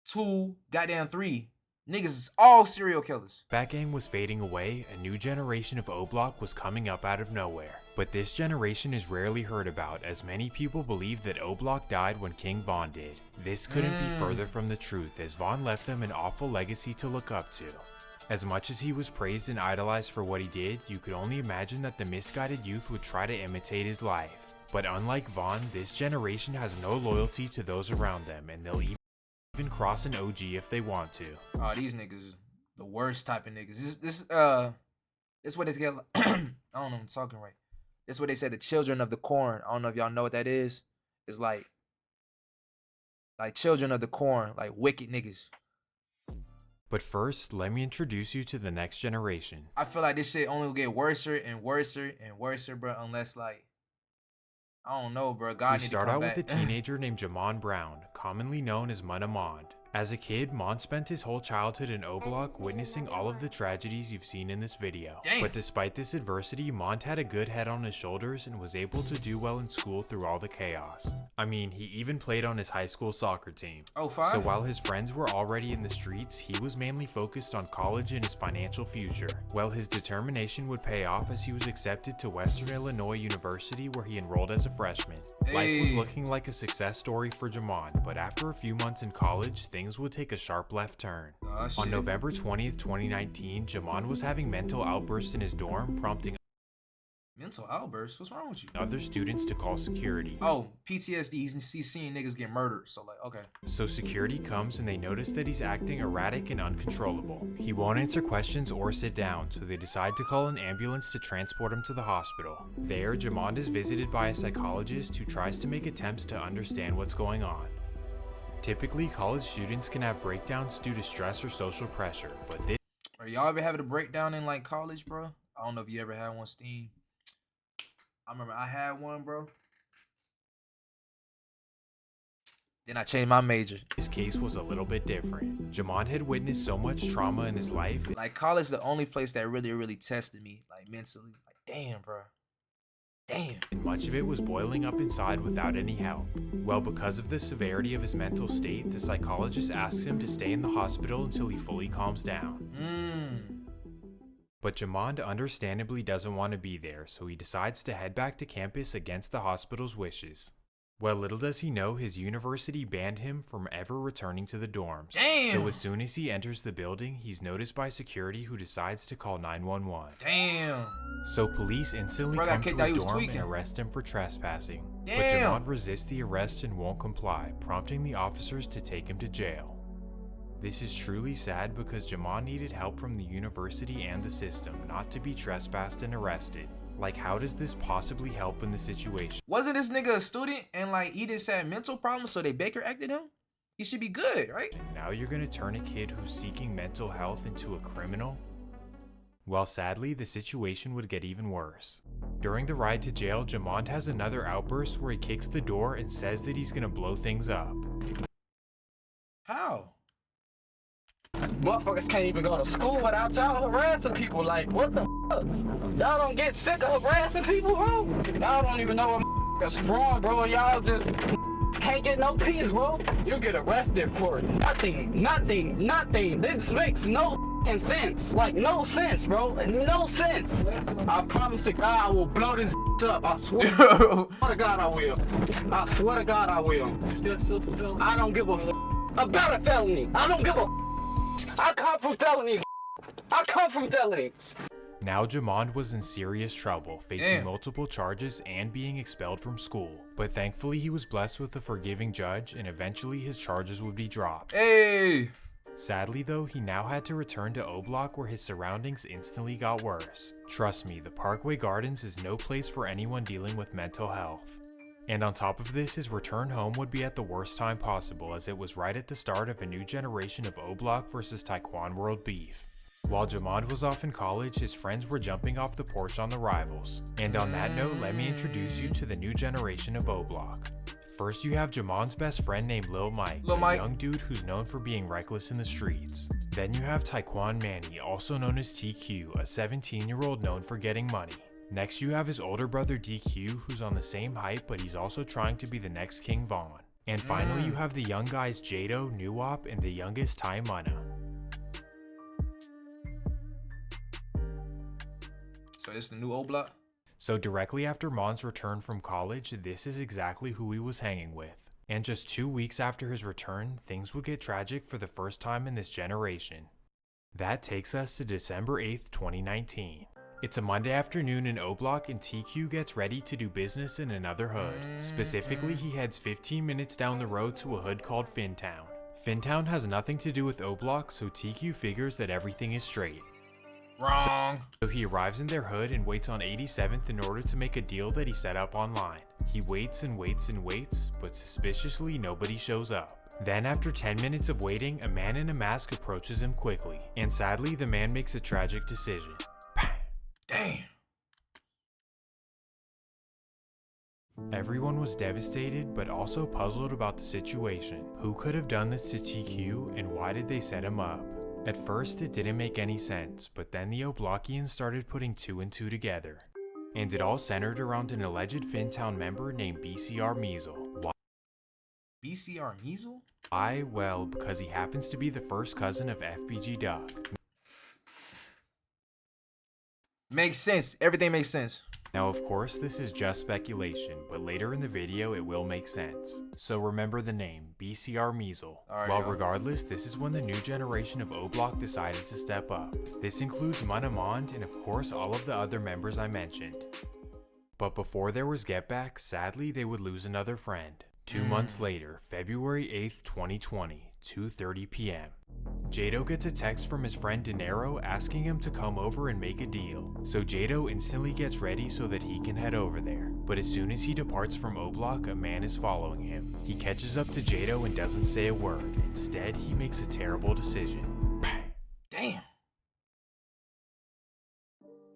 2, goddamn 3. Niggas is all serial killers. Back Gang was fading away, a new generation of O Block was coming up out of nowhere. But this generation is rarely heard about, as many people believe that O Block died when King Vaughn did. This couldn't be further from the truth, as Vaughn left them an awful legacy to look up to. As much as he was praised and idolized for what he did, you could only imagine that the misguided youth would try to imitate his life. But unlike Vaughn, this generation has no loyalty to those around them, and they'll even cross an OG if they want to. Oh, these niggas the worst type of niggas. This what they get. I don't know if I'm talking right. This is what they said, the children of the corn. I don't know if y'all know what that is. It's like children of the corn, like wicked niggas. But first, let me introduce you to the next generation. I feel like this shit only will get worse and worse and worse, bro, unless like, I don't know, bro. God We need to start come out back. with a teenager named Jamon Brown, commonly known as Munamond. As a kid, Mon spent his whole childhood in O Block witnessing all of the tragedies you've seen in this video. Damn. But despite this adversity, Mont had a good head on his shoulders and was able to do well in school through all the chaos. I mean, he even played on his high school soccer team. Oh, fine. So while his friends were already in the streets, he was mainly focused on college and his financial future. Well, his determination would pay off as he was accepted to Western Illinois University, where he enrolled as a freshman. Life was looking like a success story for Jamon, but after a few months in college, things would take a sharp left turn. On November 20th, 2019, Jamon was having mental outbursts in his dorm, prompting Mental outbursts? What's wrong with you? other students to call security. Oh, PTSD. He's seeing niggas get murdered. So like, okay. So security comes and they notice that he's acting erratic and uncontrollable. He won't answer questions or sit down, so they decide to call an ambulance to transport him to the hospital. There, Jamond is visited by a psychologist who tries to make attempts to understand what's going on. Typically, college students can have breakdowns due to stress or social pressure, but this... Are y'all ever having a breakdown in like college, bro? I don't know if you ever had one, Steam. I remember I had one, bro. Then I changed my major. His case was a little bit different. Jamon had witnessed so much trauma in his life. Like college, the only place that really tested me, like mentally. Like, damn, bro. Damn. And much of it was boiling up inside without any help. Well, because of the severity of his mental state, the psychologist asks him to stay in the hospital until he fully calms down. But Jamond understandably doesn't want to be there, so he decides to head back to campus against the hospital's wishes. Well, little does he know, his university banned him from ever returning to the dorms. Damn. So as soon as he enters the building, he's noticed by security, who decides to call 911. Damn. So police instantly come to his dorm and arrest him for trespassing. Damn. But Jamond resists the arrest and won't comply, prompting the officers to take him to jail. This is truly sad because Jamond needed help from the university and the system, not to be trespassed and arrested. Like, how does this possibly help in the situation? Wasn't this nigga a student and like he just had mental problems, so they Baker acted him? He should be good, right? And now you're gonna turn a kid who's seeking mental health into a criminal? Well, sadly, the situation would get even worse. During the ride to jail, Jamond has another outburst where he kicks the door and says that he's gonna blow things up. How? Motherfuckers can't even go to school without y'all harassing people. Like, what the fuck? Y'all don't get sick of harassing people, bro? Y'all don't even know where is from, bro. Y'all just can't get no peace, bro. You get arrested for nothing. This makes no sense. Like, no sense, bro. No sense. I promise to God I will blow this up. I swear. I swear to God I will. I swear to God I will. I don't give a about a felony. I don't give a I come from felonies. Now Jamond was in serious trouble, facing multiple charges and being expelled from school. But thankfully he was blessed with a forgiving judge, and eventually his charges would be dropped. Hey! Sadly though, he now had to return to O Block, where his surroundings instantly got worse. Trust me, the Parkway Gardens is no place for anyone dealing with mental health. And on top of this, his return home would be at the worst time possible, as it was right at the start of a new generation of O Block versus Taekwon World beef. While Jamond was off in college, his friends were jumping off the porch on the rivals. And on that note, let me introduce you to the new generation of O Block. First, you have Jamond's best friend named Lil Mike, a young dude who's known for being reckless in the streets. Then you have Taekwon Manny, also known as TQ, a 17-year-old known for getting money. Next, you have his older brother DQ, who's on the same height, but he's also trying to be the next King Von. And finally, you have the young guys Jado, Nuwop, and the youngest Tai Mana. So this is the new O Block? So directly after Mon's return from college, this is exactly who he was hanging with. And just 2 weeks after his return, things would get tragic for the first time in this generation. That takes us to December 8th, 2019. It's a Monday afternoon in O Block, and TQ gets ready to do business in another hood. Specifically, he heads 15 minutes down the road to a hood called Fintown. Fintown has nothing to do with O Block, so TQ figures that everything is straight. Wrong. So he arrives in their hood and waits on 87th in order to make a deal that he set up online. He waits and waits and waits, but suspiciously nobody shows up. Then after 10 minutes of waiting, a man in a mask approaches him quickly, and sadly the man makes a tragic decision. Damn. Everyone was devastated, but also puzzled about the situation. Who could have done this to TQ, and why did they set him up? At first, it didn't make any sense, but then the Oblockians started putting 2 and 2 together. And it all centered around an alleged Fintown member named BCR Measle. Why? BCR Measle? Why? Well, because he happens to be the first cousin of FBG Duck. Makes sense. Everything makes sense. Now, of course, this is just speculation, but later in the video it will make sense. So remember the name, BCR Measle. Well, regardless, this is when the new generation of O Block decided to step up. This includes Manamond and of course all of the other members I mentioned. But before there was Get Back, sadly they would lose another friend. 2 months later, February 8th, 2020, 2:30 p.m. Jado gets a text from his friend Dinero asking him to come over and make a deal. So Jado instantly gets ready so that he can head over there. But as soon as he departs from O Block, a man is following him. He catches up to Jado and doesn't say a word. Instead, he makes a terrible decision. Damn.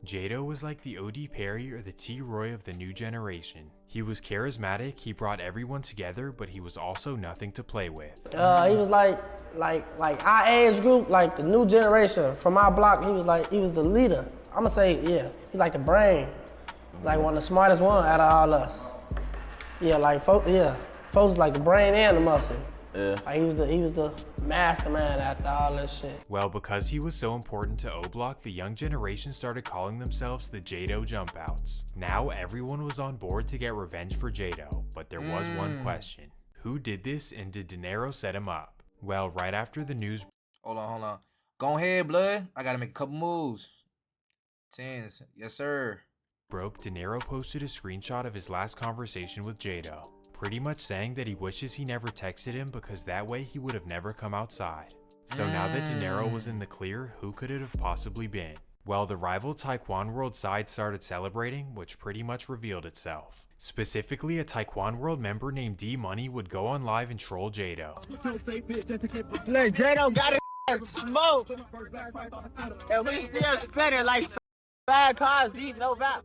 Jado was like the O.D. Perry or the T. Roy of the new generation. He was charismatic, he brought everyone together, but he was also nothing to play with. He was like our age group, like the new generation from our block. He was the leader. I'ma say, yeah, he's like the brain. Like one of the smartest one out of all us. Yeah, like folks was like the brain and the muscle. Yeah. Like he was the mastermind after all that shit. Well, because he was so important to O-Block, the young generation started calling themselves the Jado Jumpouts. Now everyone was on board to get revenge for Jado, but there was one question. Who did this, and did Dinero set him up? Well, right after the news... Hold on. Go ahead, blood. I gotta make a couple moves. Tens. Yes, sir. broke, Dinero posted a screenshot of his last conversation with Jado, pretty much saying that he wishes he never texted him because that way he would have never come outside. So now that Dinero was in the clear, who could it have possibly been? Well, the rival Taekwon World side started celebrating, which pretty much revealed itself. Specifically, a Taekwon World member named D Money would go on live and troll Jado. Look, Jado got his smoke, and we still spinning like 5 cars deep, no rap.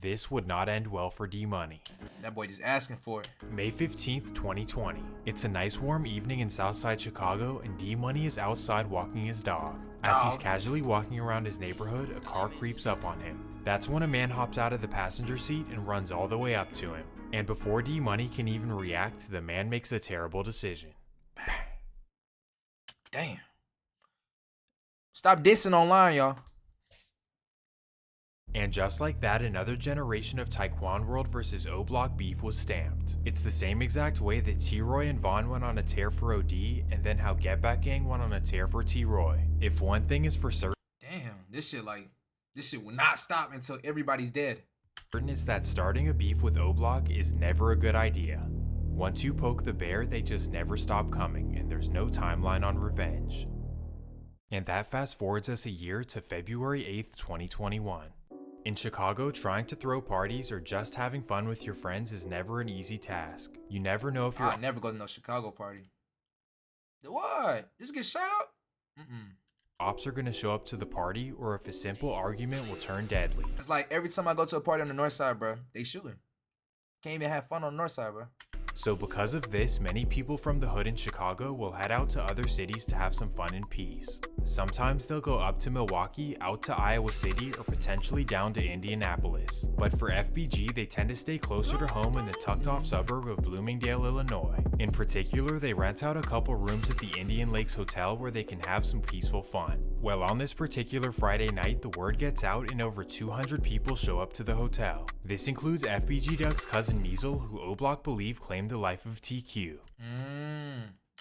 This would not end well for D Money. That boy just asking for it. May 15th, 2020. It's a nice warm evening in Southside Chicago, and D Money is outside walking his dog. As he's casually walking around his neighborhood, a car creeps up on him. That's when a man hops out of the passenger seat and runs all the way up to him. And before D Money can even react, the man makes a terrible decision. Damn. Stop dissing online, y'all. And just like that, another generation of Taekwon World versus O-Block beef was stamped. It's the same exact way that T-Roy and Vaughn went on a tear for OD, and then how Get Back Gang went on a tear for T-Roy. If one thing is for certain, damn, this shit will not stop until everybody's dead. Is that starting a beef with O-Block is never a good idea. Once you poke the bear, they just never stop coming, and there's no timeline on revenge. And that fast forwards us a year to February 8th, 2021. In Chicago, trying to throw parties or just having fun with your friends is never an easy task. You never know if you're— I'll never go to no Chicago party. What? Just get shut up? Ops are gonna show up to the party, or if a simple argument will turn deadly. It's like every time I go to a party on the north side, bro, they shooting. Can't even have fun on the north side, bro. So because of this, many people from the hood in Chicago will head out to other cities to have some fun and peace. Sometimes they'll go up to Milwaukee, out to Iowa City, or potentially down to Indianapolis. But for FBG, they tend to stay closer to home in the tucked off suburb of Bloomingdale, Illinois. In particular, they rent out a couple rooms at the Indian Lakes Hotel where they can have some peaceful fun. Well, on this particular Friday night, the word gets out and over 200 people show up to the hotel. This includes FBG Duck's cousin Measle, who O-Block believe claimed the life of TQ.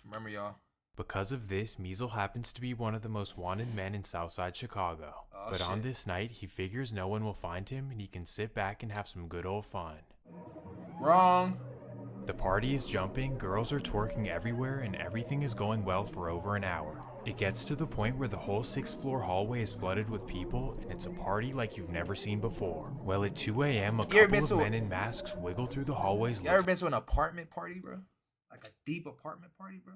Remember, y'all. Because of this, Measle happens to be one of the most wanted men in Southside Chicago. But on this night, he figures no one will find him and he can sit back and have some good old fun. Wrong. The party is jumping, girls are twerking everywhere, and everything is going well for over an hour. It gets to the point where the whole 6th floor hallway is flooded with people, and it's a party like you've never seen before. Well, at 2 a.m., a couple of men in masks wiggle through the hallways. You ever been to an apartment party, bro? Like a deep apartment party, bro?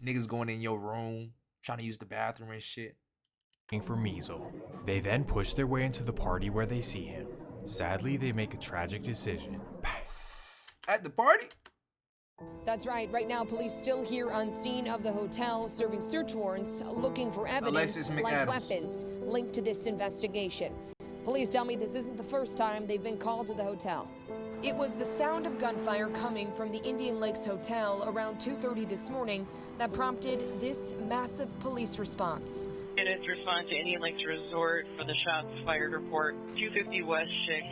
Niggas going in your room, trying to use the bathroom and shit. For Measle. They then push their way into the party where they see him. Sadly, they make a tragic decision. At the party? That's right. Right now, police still here on scene of the hotel, serving search warrants, looking for evidence like weapons linked to this investigation. Police tell me this isn't the first time they've been called to the hotel. It was the sound of gunfire coming from the Indian Lakes Hotel around 2:30 this morning that prompted this massive police response. Units respond to Indian Lakes Resort for the shots fired report, 250 West Chick.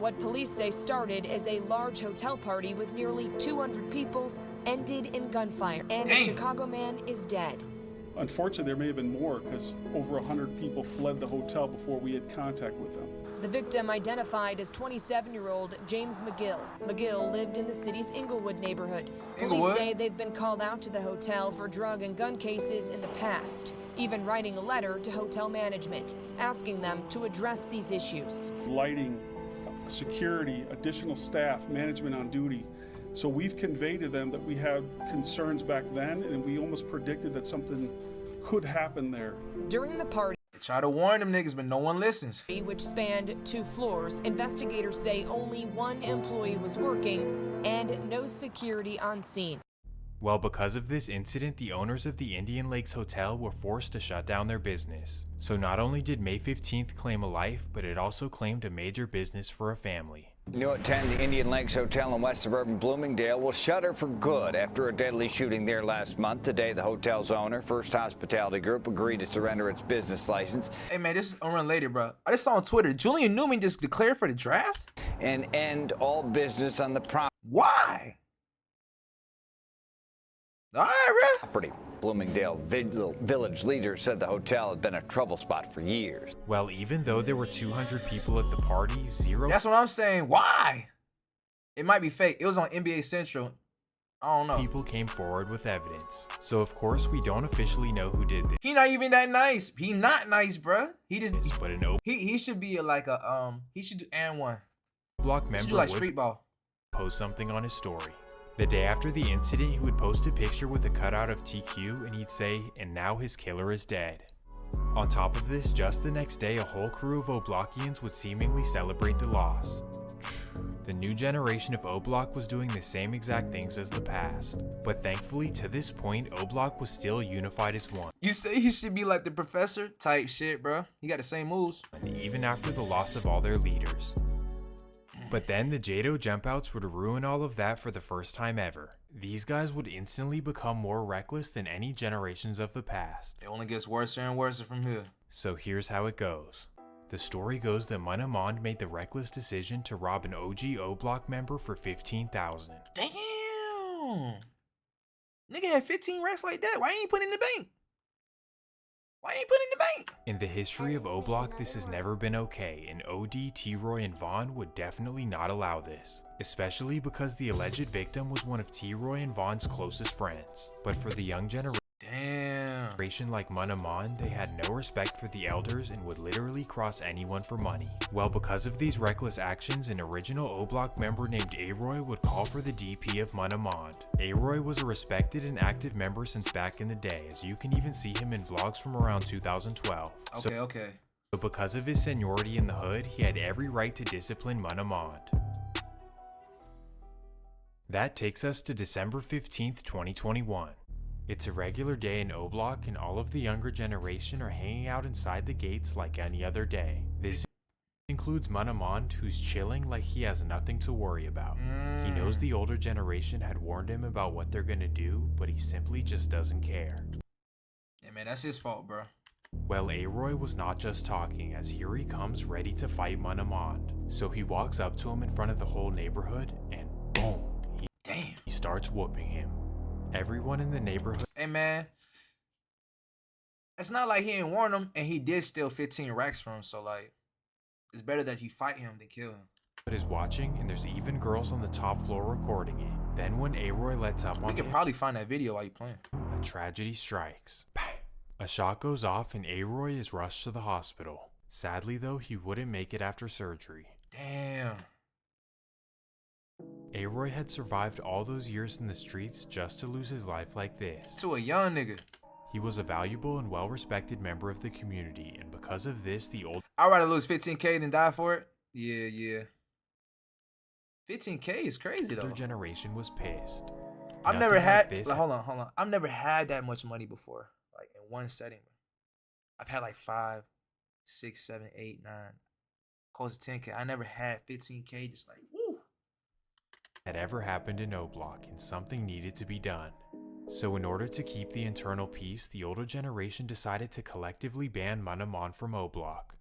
What police say started as a large hotel party with nearly 200 people ended in gunfire, and a Chicago man is dead. Unfortunately, there may have been more because over 100 people fled the hotel before we had contact with them. The victim identified as 27-year-old James McGill. McGill lived in the city's Inglewood neighborhood. Police say they've been called out to the hotel for drug and gun cases in the past, even writing a letter to hotel management, asking them to address these issues. Lighting, security, additional staff, management on duty. So we've conveyed to them that we had concerns back then, and we almost predicted that something could happen there. During the party, they try to warn them niggas, but no one listens. Which spanned 2 floors, investigators say only one employee was working and no security on scene. Well, because of this incident, the owners of the Indian Lakes Hotel were forced to shut down their business. So not only did May 15th claim a life, but it also claimed a major business for a family. New at 10, the Indian Lakes Hotel in West Suburban Bloomingdale will shutter for good after a deadly shooting there last month. Today, the hotel's owner, First Hospitality Group, agreed to surrender its business license. Hey man, this is unrelated, bro. I just saw on Twitter, Julian Newman just declared for the draft? And end all business on the property. Why? All right, bro. Bloomingdale village leaders said the hotel had been a trouble spot for years. Well, even though there were 200 people at the party, zero... That's what I'm saying. Why? It might be fake. It was on NBA Central. I don't know. People came forward with evidence. So, of course, we don't officially know who did this. He not even that nice. He not nice, bruh. He just... But he should be like a... He should do and one. Block member do like street ball. Post something on his story. The day after the incident, he would post a picture with a cutout of TQ and he'd say, "And now his killer is dead." On top of this, just the next day, a whole crew of O'Blockians would seemingly celebrate the loss. The new generation of O-Block was doing the same exact things as the past. But thankfully, to this point, O-Block was still unified as one. You say he should be like the professor? Type shit, bro. He got the same moves. And even after the loss of all their leaders. But then the Jado jumpouts would ruin all of that for the first time ever. These guys would instantly become more reckless than any generations of the past. It only gets worse and worse from here. So here's how it goes. The story goes that Munamond made the reckless decision to rob an OG O-Block member for $15,000. Damn! Nigga had 15 racks like that. Why ain't he put in the bank? Why ain't he put in the bank? In the history of O-Block, this has never been okay, and OD, T-Roy, and Vaughn would definitely not allow this. Especially because the alleged victim was one of T-Roy and Vaughn's closest friends. But for the young generation like Munamond, they had no respect for the elders and would literally cross anyone for money. Well, because of these reckless actions, an original O-Block member named Aroy would call for the DP of Munamond. Aroy was a respected and active member since back in the day, as you can even see him in vlogs from around 2012. Okay. So because of his seniority in the hood, he had every right to discipline Munamond. That takes us to December 15th, 2021. It's a regular day in O-Block and all of the younger generation are hanging out inside the gates like any other day. This includes Munamond, who's chilling like he has nothing to worry about. He knows the older generation had warned him about what they're gonna do, but he simply just doesn't care. Yeah, man, that's his fault, bro. Well, Aroy was not just talking, as here he comes ready to fight Munamond. So he walks up to him in front of the whole neighborhood and boom, he starts whooping him. Everyone in the neighborhood. Hey man, it's not like he didn't warn him, and he did steal 15 racks from him. So like, it's better that you fight him than kill him. Is watching, and there's even girls on the top floor recording it. Then when Aroy lets up on him, we can probably find that video while you playing. A tragedy strikes. Bang. A shot goes off, and Aroy is rushed to the hospital. Sadly though, he wouldn't make it after surgery. Damn. Aroy had survived all those years in the streets just to lose his life like this. To a young nigga. He was a valuable and well-respected member of the community, and because of this, I'd rather lose 15K than die for it. Yeah. 15K is crazy though. The generation was pissed. I've never had hold on. I've never had that much money before, like in one setting. I've had like 5, 6, 7, 8, 9, close to 10K. I never had 15K. Just like woo. Had ever happened in O-Block, and something needed to be done. So in order to keep the internal peace, the older generation decided to collectively ban Munamond from O-Block.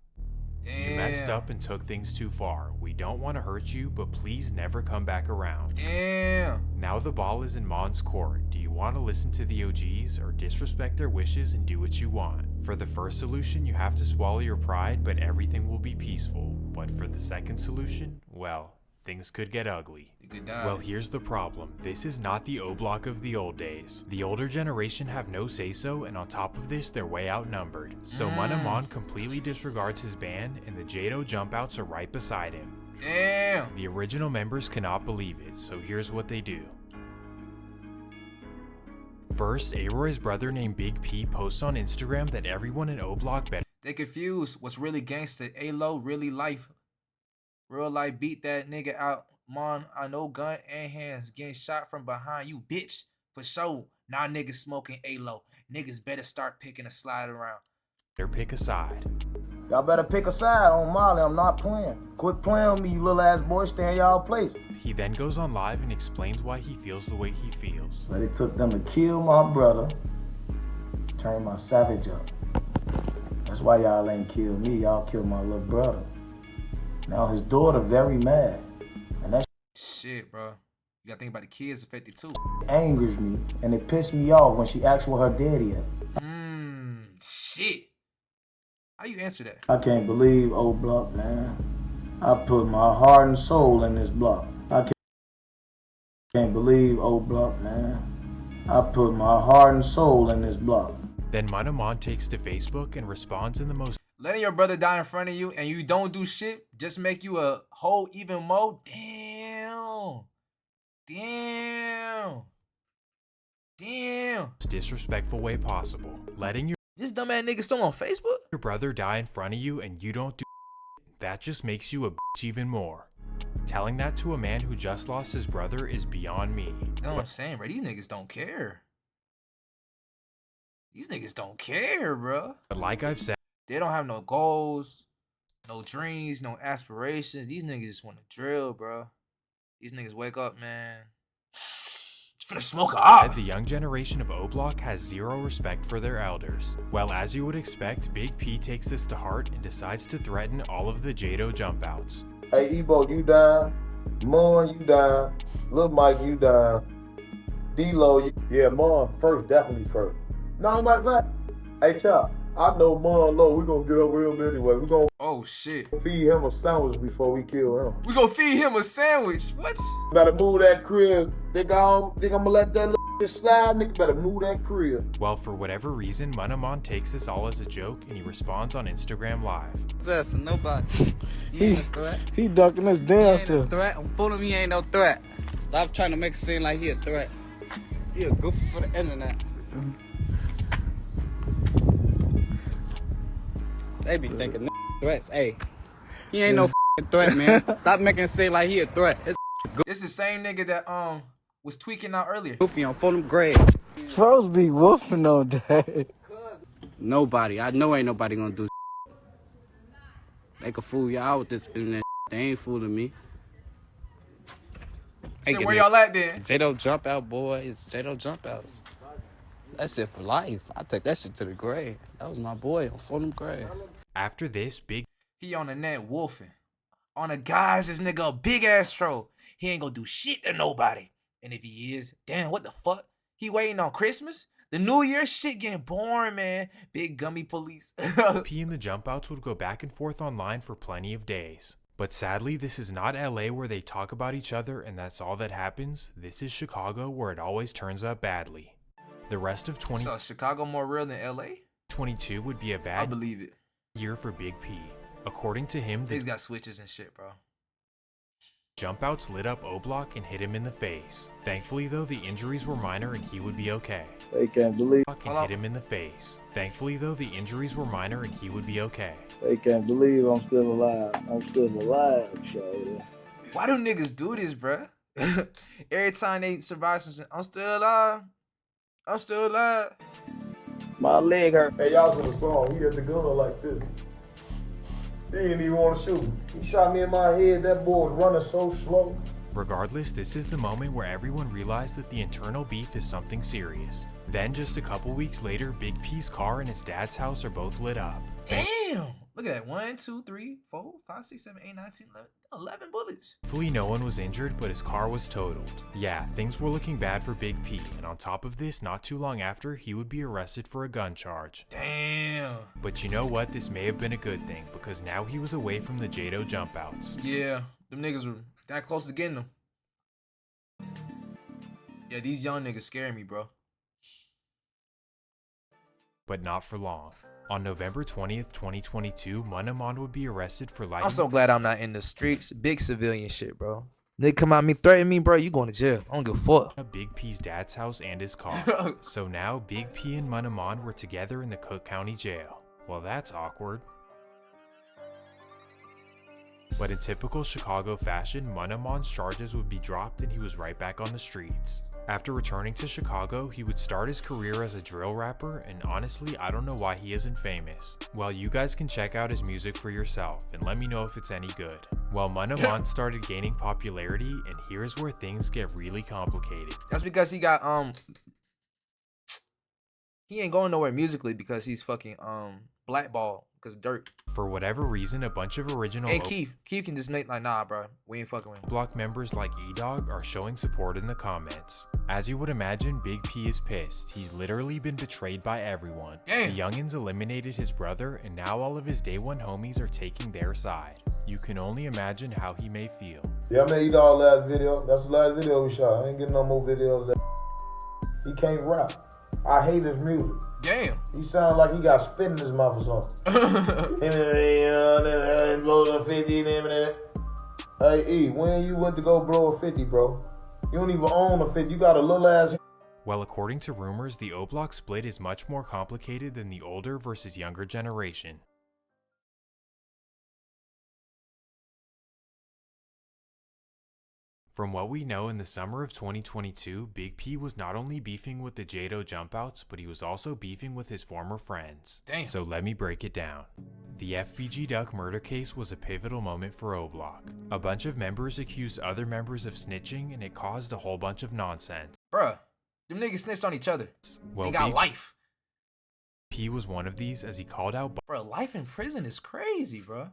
You messed up and took things too far. We don't want to hurt you, but please never come back around. Damn. Now the ball is in Mon's court. Do you want to listen to the OGs or disrespect their wishes and do what you want? For the first solution, you have to swallow your pride, but everything will be peaceful. But for the second solution, well, things could get ugly. Well, here's the problem. This is not the O-Block of the old days. The older generation have no say-so, and on top of this, they're way outnumbered. So Munamond completely disregards his ban, and the Jado jumpouts are right beside him. Damn! The original members cannot believe it, so here's what they do. First, Aroy's brother named Big P posts on Instagram that everyone in O-Block better. They confuse what's really gangsta. A-Lo, really life. Real life beat that nigga out. Mon, I know gun and hands getting shot from behind you, bitch. For sure, now niggas smoking A-Lo. Niggas better start picking a slide around. Or pick a side. Y'all better pick a side on Molly. I'm not playing. Quit playing with me, you little ass boy. Stay in y'all place. He then goes on live and explains why he feels the way he feels. But it took them to kill my brother, turn my savage up. That's why y'all ain't killed me. Y'all killed my little brother. Now his daughter very mad. And that shit, bro. You gotta think about the kids affected too. Angers me, and it pissed me off when she asked where her daddy at. Shit. How you answer that? I can't believe old block, man. I put my heart and soul in this block. I can't believe old block, man. I put my heart and soul in this block. Then MacKillEmm takes to Facebook and responds in the most. Letting your brother die in front of you and you don't do shit just make you a whole even more? Damn. Disrespectful way possible. Letting your this dumbass nigga still on Facebook? Your brother die in front of you and you don't do that just makes you a bitch even more. Telling that to a man who just lost his brother is beyond me. You know what I'm saying, bro? These niggas don't care. These niggas don't care, bro. But like I've said, they don't have no goals, no dreams, no aspirations. These niggas just want to drill, bro. These niggas wake up, man. Just gonna smoke off. The young generation of O-Block has zero respect for their elders. Well, as you would expect, Big P takes this to heart and decides to threaten all of the Jado jump outs. Hey, Ebo, you down? Mon, you down? Lil Mike, you down? D-Lo, yeah, Mon first, definitely first. No, matter of fact, hey, Chop, I know Mon Low, we gonna get over him anyway. We gonna feed him a sandwich before we kill him. We gonna feed him a sandwich? What? Better move that crib. Think I'm gonna let that little shit slide? Nigga better move that crib. Well, for whatever reason, MacKillEmm takes this all as a joke and he responds on Instagram Live. That's nobody. He ain't no threat. He ducking us down, sir. Threat. I'm fooling me, ain't no threat. Stop trying to make it seem like he a threat. He a goofy for the internet. They be thinking threats. Hey, he ain't no threat, man. Stop making it seem like he a threat. This is the same nigga that was tweaking out earlier. Goofy on full grade. Folks be woofing on that. Nobody. I know ain't nobody gonna do. They can fool y'all with this internet. They ain't fooling me. So where y'all at then? Jado jump out, boy. It's Jado jump outs. That's it for life. I take that shit to the grave. That was my boy on full grade. After this, he on the net wolfing. On the guys, this nigga a big ass troll. He ain't gonna do shit to nobody. And if he is, damn, what the fuck? He waiting on Christmas? The New Year shit getting boring, man. Big gummy police. P and the jump outs would go back and forth online for plenty of days. But sadly, this is not LA where they talk about each other and that's all that happens. This is Chicago where it always turns up badly. The rest of So Chicago more real than LA? 2022 would be a bad I believe it. Year for Big P. According to him, he's got switches and shit, bro. Jump outs lit up O-Block and hit him in the face. Thankfully, though, the injuries were minor and he would be okay. They can't believe. And hit him in the face. Thankfully, though, the injuries were minor and he would be okay. They can't believe I'm still alive. I'm still alive, Charlie. Why do niggas do this, bro? Every time they survive something, I'm still alive. I'm still alive. My leg hurt. Hey, y'all in the song. He had the gun like this. He didn't even want to shoot. He shot me in my head. That boy was running so slow. Regardless, this is the moment where everyone realized that the internal beef is something serious. Then, just a couple weeks later, Big P's car and his dad's house are both lit up. Damn! Look at that. 1, 2, 3, 4, 5, 6, 7, 8, 9, 10, 11 bullets. Thankfully, no one was injured, but his car was totaled. Yeah, things were looking bad for Big P, and on top of this, not too long after, he would be arrested for a gun charge. Damn. But you know what? This may have been a good thing, because now he was away from the Jado jump outs. Yeah, them niggas were that close to getting them. Yeah, these young niggas scare me, bro. But not for long. On November 20th, 2022, MacKillEmm would be arrested for lighting. I'm so glad I'm not in the streets. Big civilian shit, bro. They come at me, threaten me, bro. You going to jail. I don't give a fuck. Big P's dad's house and his car. So now Big P and MacKillEmm were together in the Cook County Jail. Well, that's awkward. But in typical Chicago fashion, MacKilleM's charges would be dropped and he was right back on the streets. After returning to Chicago, he would start his career as a drill rapper, and honestly, I don't know why he isn't famous. Well, you guys can check out his music for yourself and let me know if it's any good. Well, MacKilleM started gaining popularity, and here's where things get really complicated. That's because he got he ain't going nowhere musically because he's fucking blackballed because of dirt. For whatever reason, a bunch of original and Keith can just make like, nah, bro, we ain't fucking with him. Block members like E-Dog are showing support in the comments. As you would imagine, Big P is pissed. He's literally been betrayed by everyone. Damn. The youngins eliminated his brother, and now all of his day one homies are taking their side. You can only imagine how he may feel. Yeah, I made E-Dog last video. That's the last video we shot. I ain't getting no more videos of that. He can't rap. I hate his music. Damn. He sound like he got spit in his mouth or something. Hey, E, when you went to go blow a 50, bro? You don't even own a 50. You got a little ass. Well, according to rumors, the O-Block split is much more complicated than the older versus younger generation. From what we know, in the summer of 2022, Big P was not only beefing with the Jado Jumpouts, but he was also beefing with his former friends. Damn. So let me break it down. The FBG Duck murder case was a pivotal moment for O-Block. A bunch of members accused other members of snitching, and it caused a whole bunch of nonsense. Bruh, them niggas snitched on each other. Well, they got life. P was one of these, as he called out Bruh, life in prison is crazy, bruh.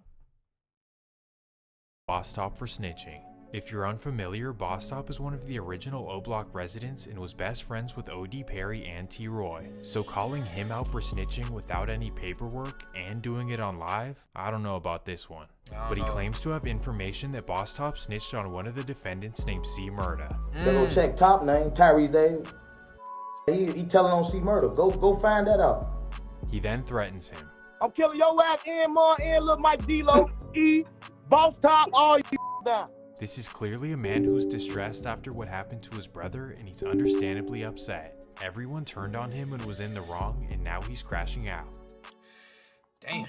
Boss Top for snitching. If you're unfamiliar, Boss Top is one of the original O-Block residents and was best friends with OD Perry and T-Roy. So calling him out for snitching without any paperwork and doing it on live, I don't know about this one. But he claims to have information that Boss Top snitched on one of the defendants named C Murda. Go check top name, Tyrese Davis. He telling on C Murda. Go find that out. He then threatens him. I'm killing your ass and more and Lil Mike D-Lo, E, Boss Top, all you down. This is clearly a man who's distressed after what happened to his brother, and he's understandably upset. Everyone turned on him and was in the wrong, and now he's crashing out. Damn.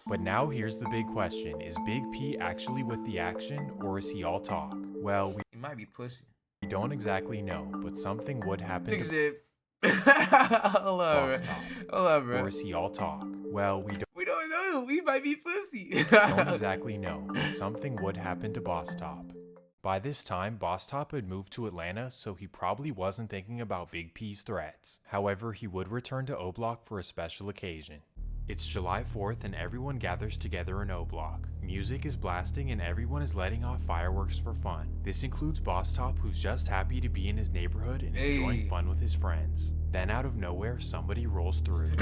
But now here's the big question. Is Big P actually with the action, or is he all talk? Well, he might be pussy. We don't exactly know, but something would happen to hold on, bro. Or is he all talk? Well, we don't know. We might be pussy. Don't exactly know, but something would happen to Boss Top. By this time, Boss Top had moved to Atlanta, so he probably wasn't thinking about Big P's threats. However, he would return to O-Block for a special occasion. It's July 4th and everyone gathers together in O-Block. Music is blasting and everyone is letting off fireworks for fun. This includes Boss Top, who's just happy to be in his neighborhood and enjoying fun with his friends. Then out of nowhere, somebody rolls through.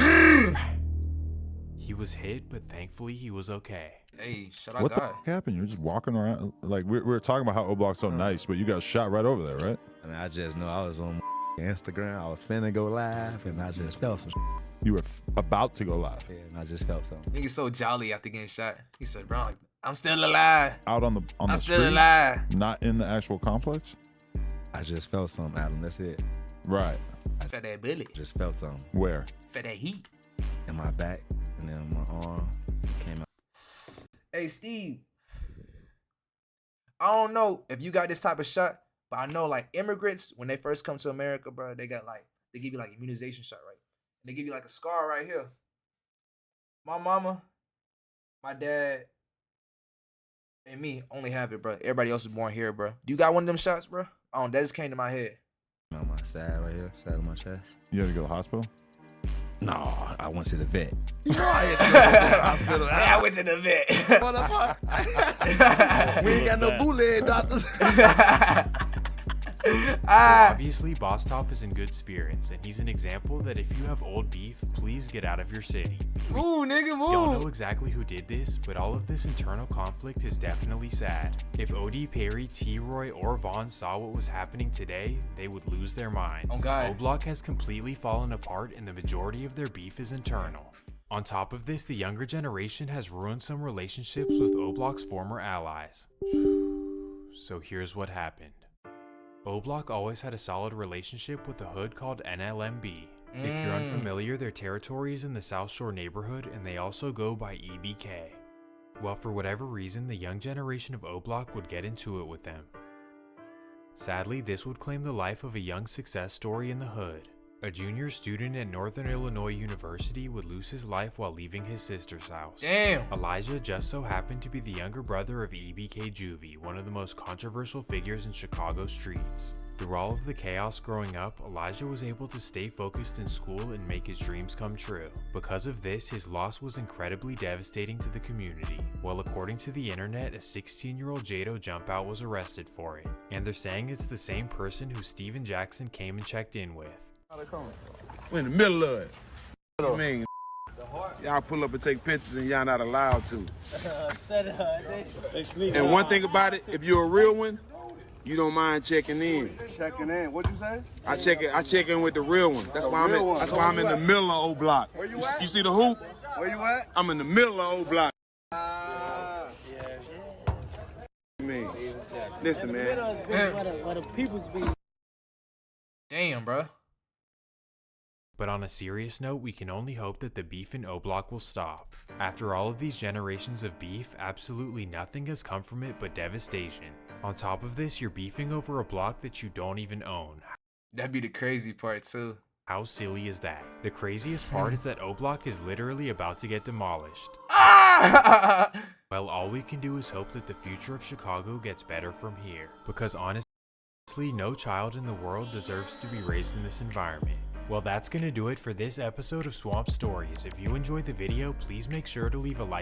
He was hit, but thankfully he was okay. Hey, shut up, What the f happened? You're just walking around. Like, we were talking about how O-Block's so nice, but you got shot right over there, right? I mean, I just know I was on Instagram. I was finna go live, and I just felt some. You were about to go live. Yeah, and I just felt something. Nigga's so jolly after getting shot. He said, bro, I'm still alive. Out on the I'm street? still alive. Not in the actual complex? I just felt something, Adam. That's it. Right. I felt that bullet. Just felt something. Where? Felt that heat. In my back, and then my arm came out. Hey, Steve. I don't know if you got this type of shot, but I know like immigrants, when they first come to America, bro, they give you like immunization shot, right? And they give you like a scar right here. My mama, my dad, and me only have it, bro. Everybody else is born here, bro. Do you got one of them shots, bro? That just came to my head. On my side right here, side of my chest. You had to go to the hospital? No, I went to the vet. I went to the vet. What the fuck? We ain't got no bootleg doctors. So obviously, Boss Top is in good spirits, and he's an example that if you have old beef, please get out of your city. Move, nigga, move. Don't know exactly who did this, but all of this internal conflict is definitely sad. If OD Perry, T-Roy, or Vaughn saw what was happening today, they would lose their minds. Oh God. O-Block has completely fallen apart, and the majority of their beef is internal. On top of this, the younger generation has ruined some relationships with O-Block's former allies. So here's what happened. O-Block always had a solid relationship with a hood called NLMB. If you're unfamiliar, their territory is in the South Shore neighborhood, and they also go by EBK. Well, for whatever reason, the young generation of O-Block would get into it with them. Sadly, this would claim the life of a young success story in the hood. A junior student at Northern Illinois University would lose his life while leaving his sister's house. Damn! Elijah just so happened to be the younger brother of EBK Juvie, one of the most controversial figures in Chicago streets. Through all of the chaos growing up, Elijah was able to stay focused in school and make his dreams come true. Because of this, his loss was incredibly devastating to the community. Well, according to the internet, a 16-year-old Jado Jumpout was arrested for it. And they're saying it's the same person who Steven Jackson came and checked in with. We're in the middle of it. What do you mean? Y'all pull up and take pictures and y'all not allowed to. And one thing about it, if you're a real one, you don't mind checking in. Checking in. What'd you say? I check in with the real one. That's why I'm in the middle of O-Block. Where you at? You see the hoop? Where you at? I'm in the middle of O-Block. Listen, man. Where the people's be. Damn, bro. But on a serious note, we can only hope that the beef in O-Block will stop. After all of these generations of beef, absolutely nothing has come from it but devastation. On top of this, you're beefing over a block that you don't even own. That'd be the crazy part too. How silly is that? The craziest part is that O-Block is literally about to get demolished. Well, all we can do is hope that the future of Chicago gets better from here. Because honestly, no child in the world deserves to be raised in this environment. Well, that's gonna do it for this episode of Swamp Stories. If you enjoyed the video, please make sure to leave a like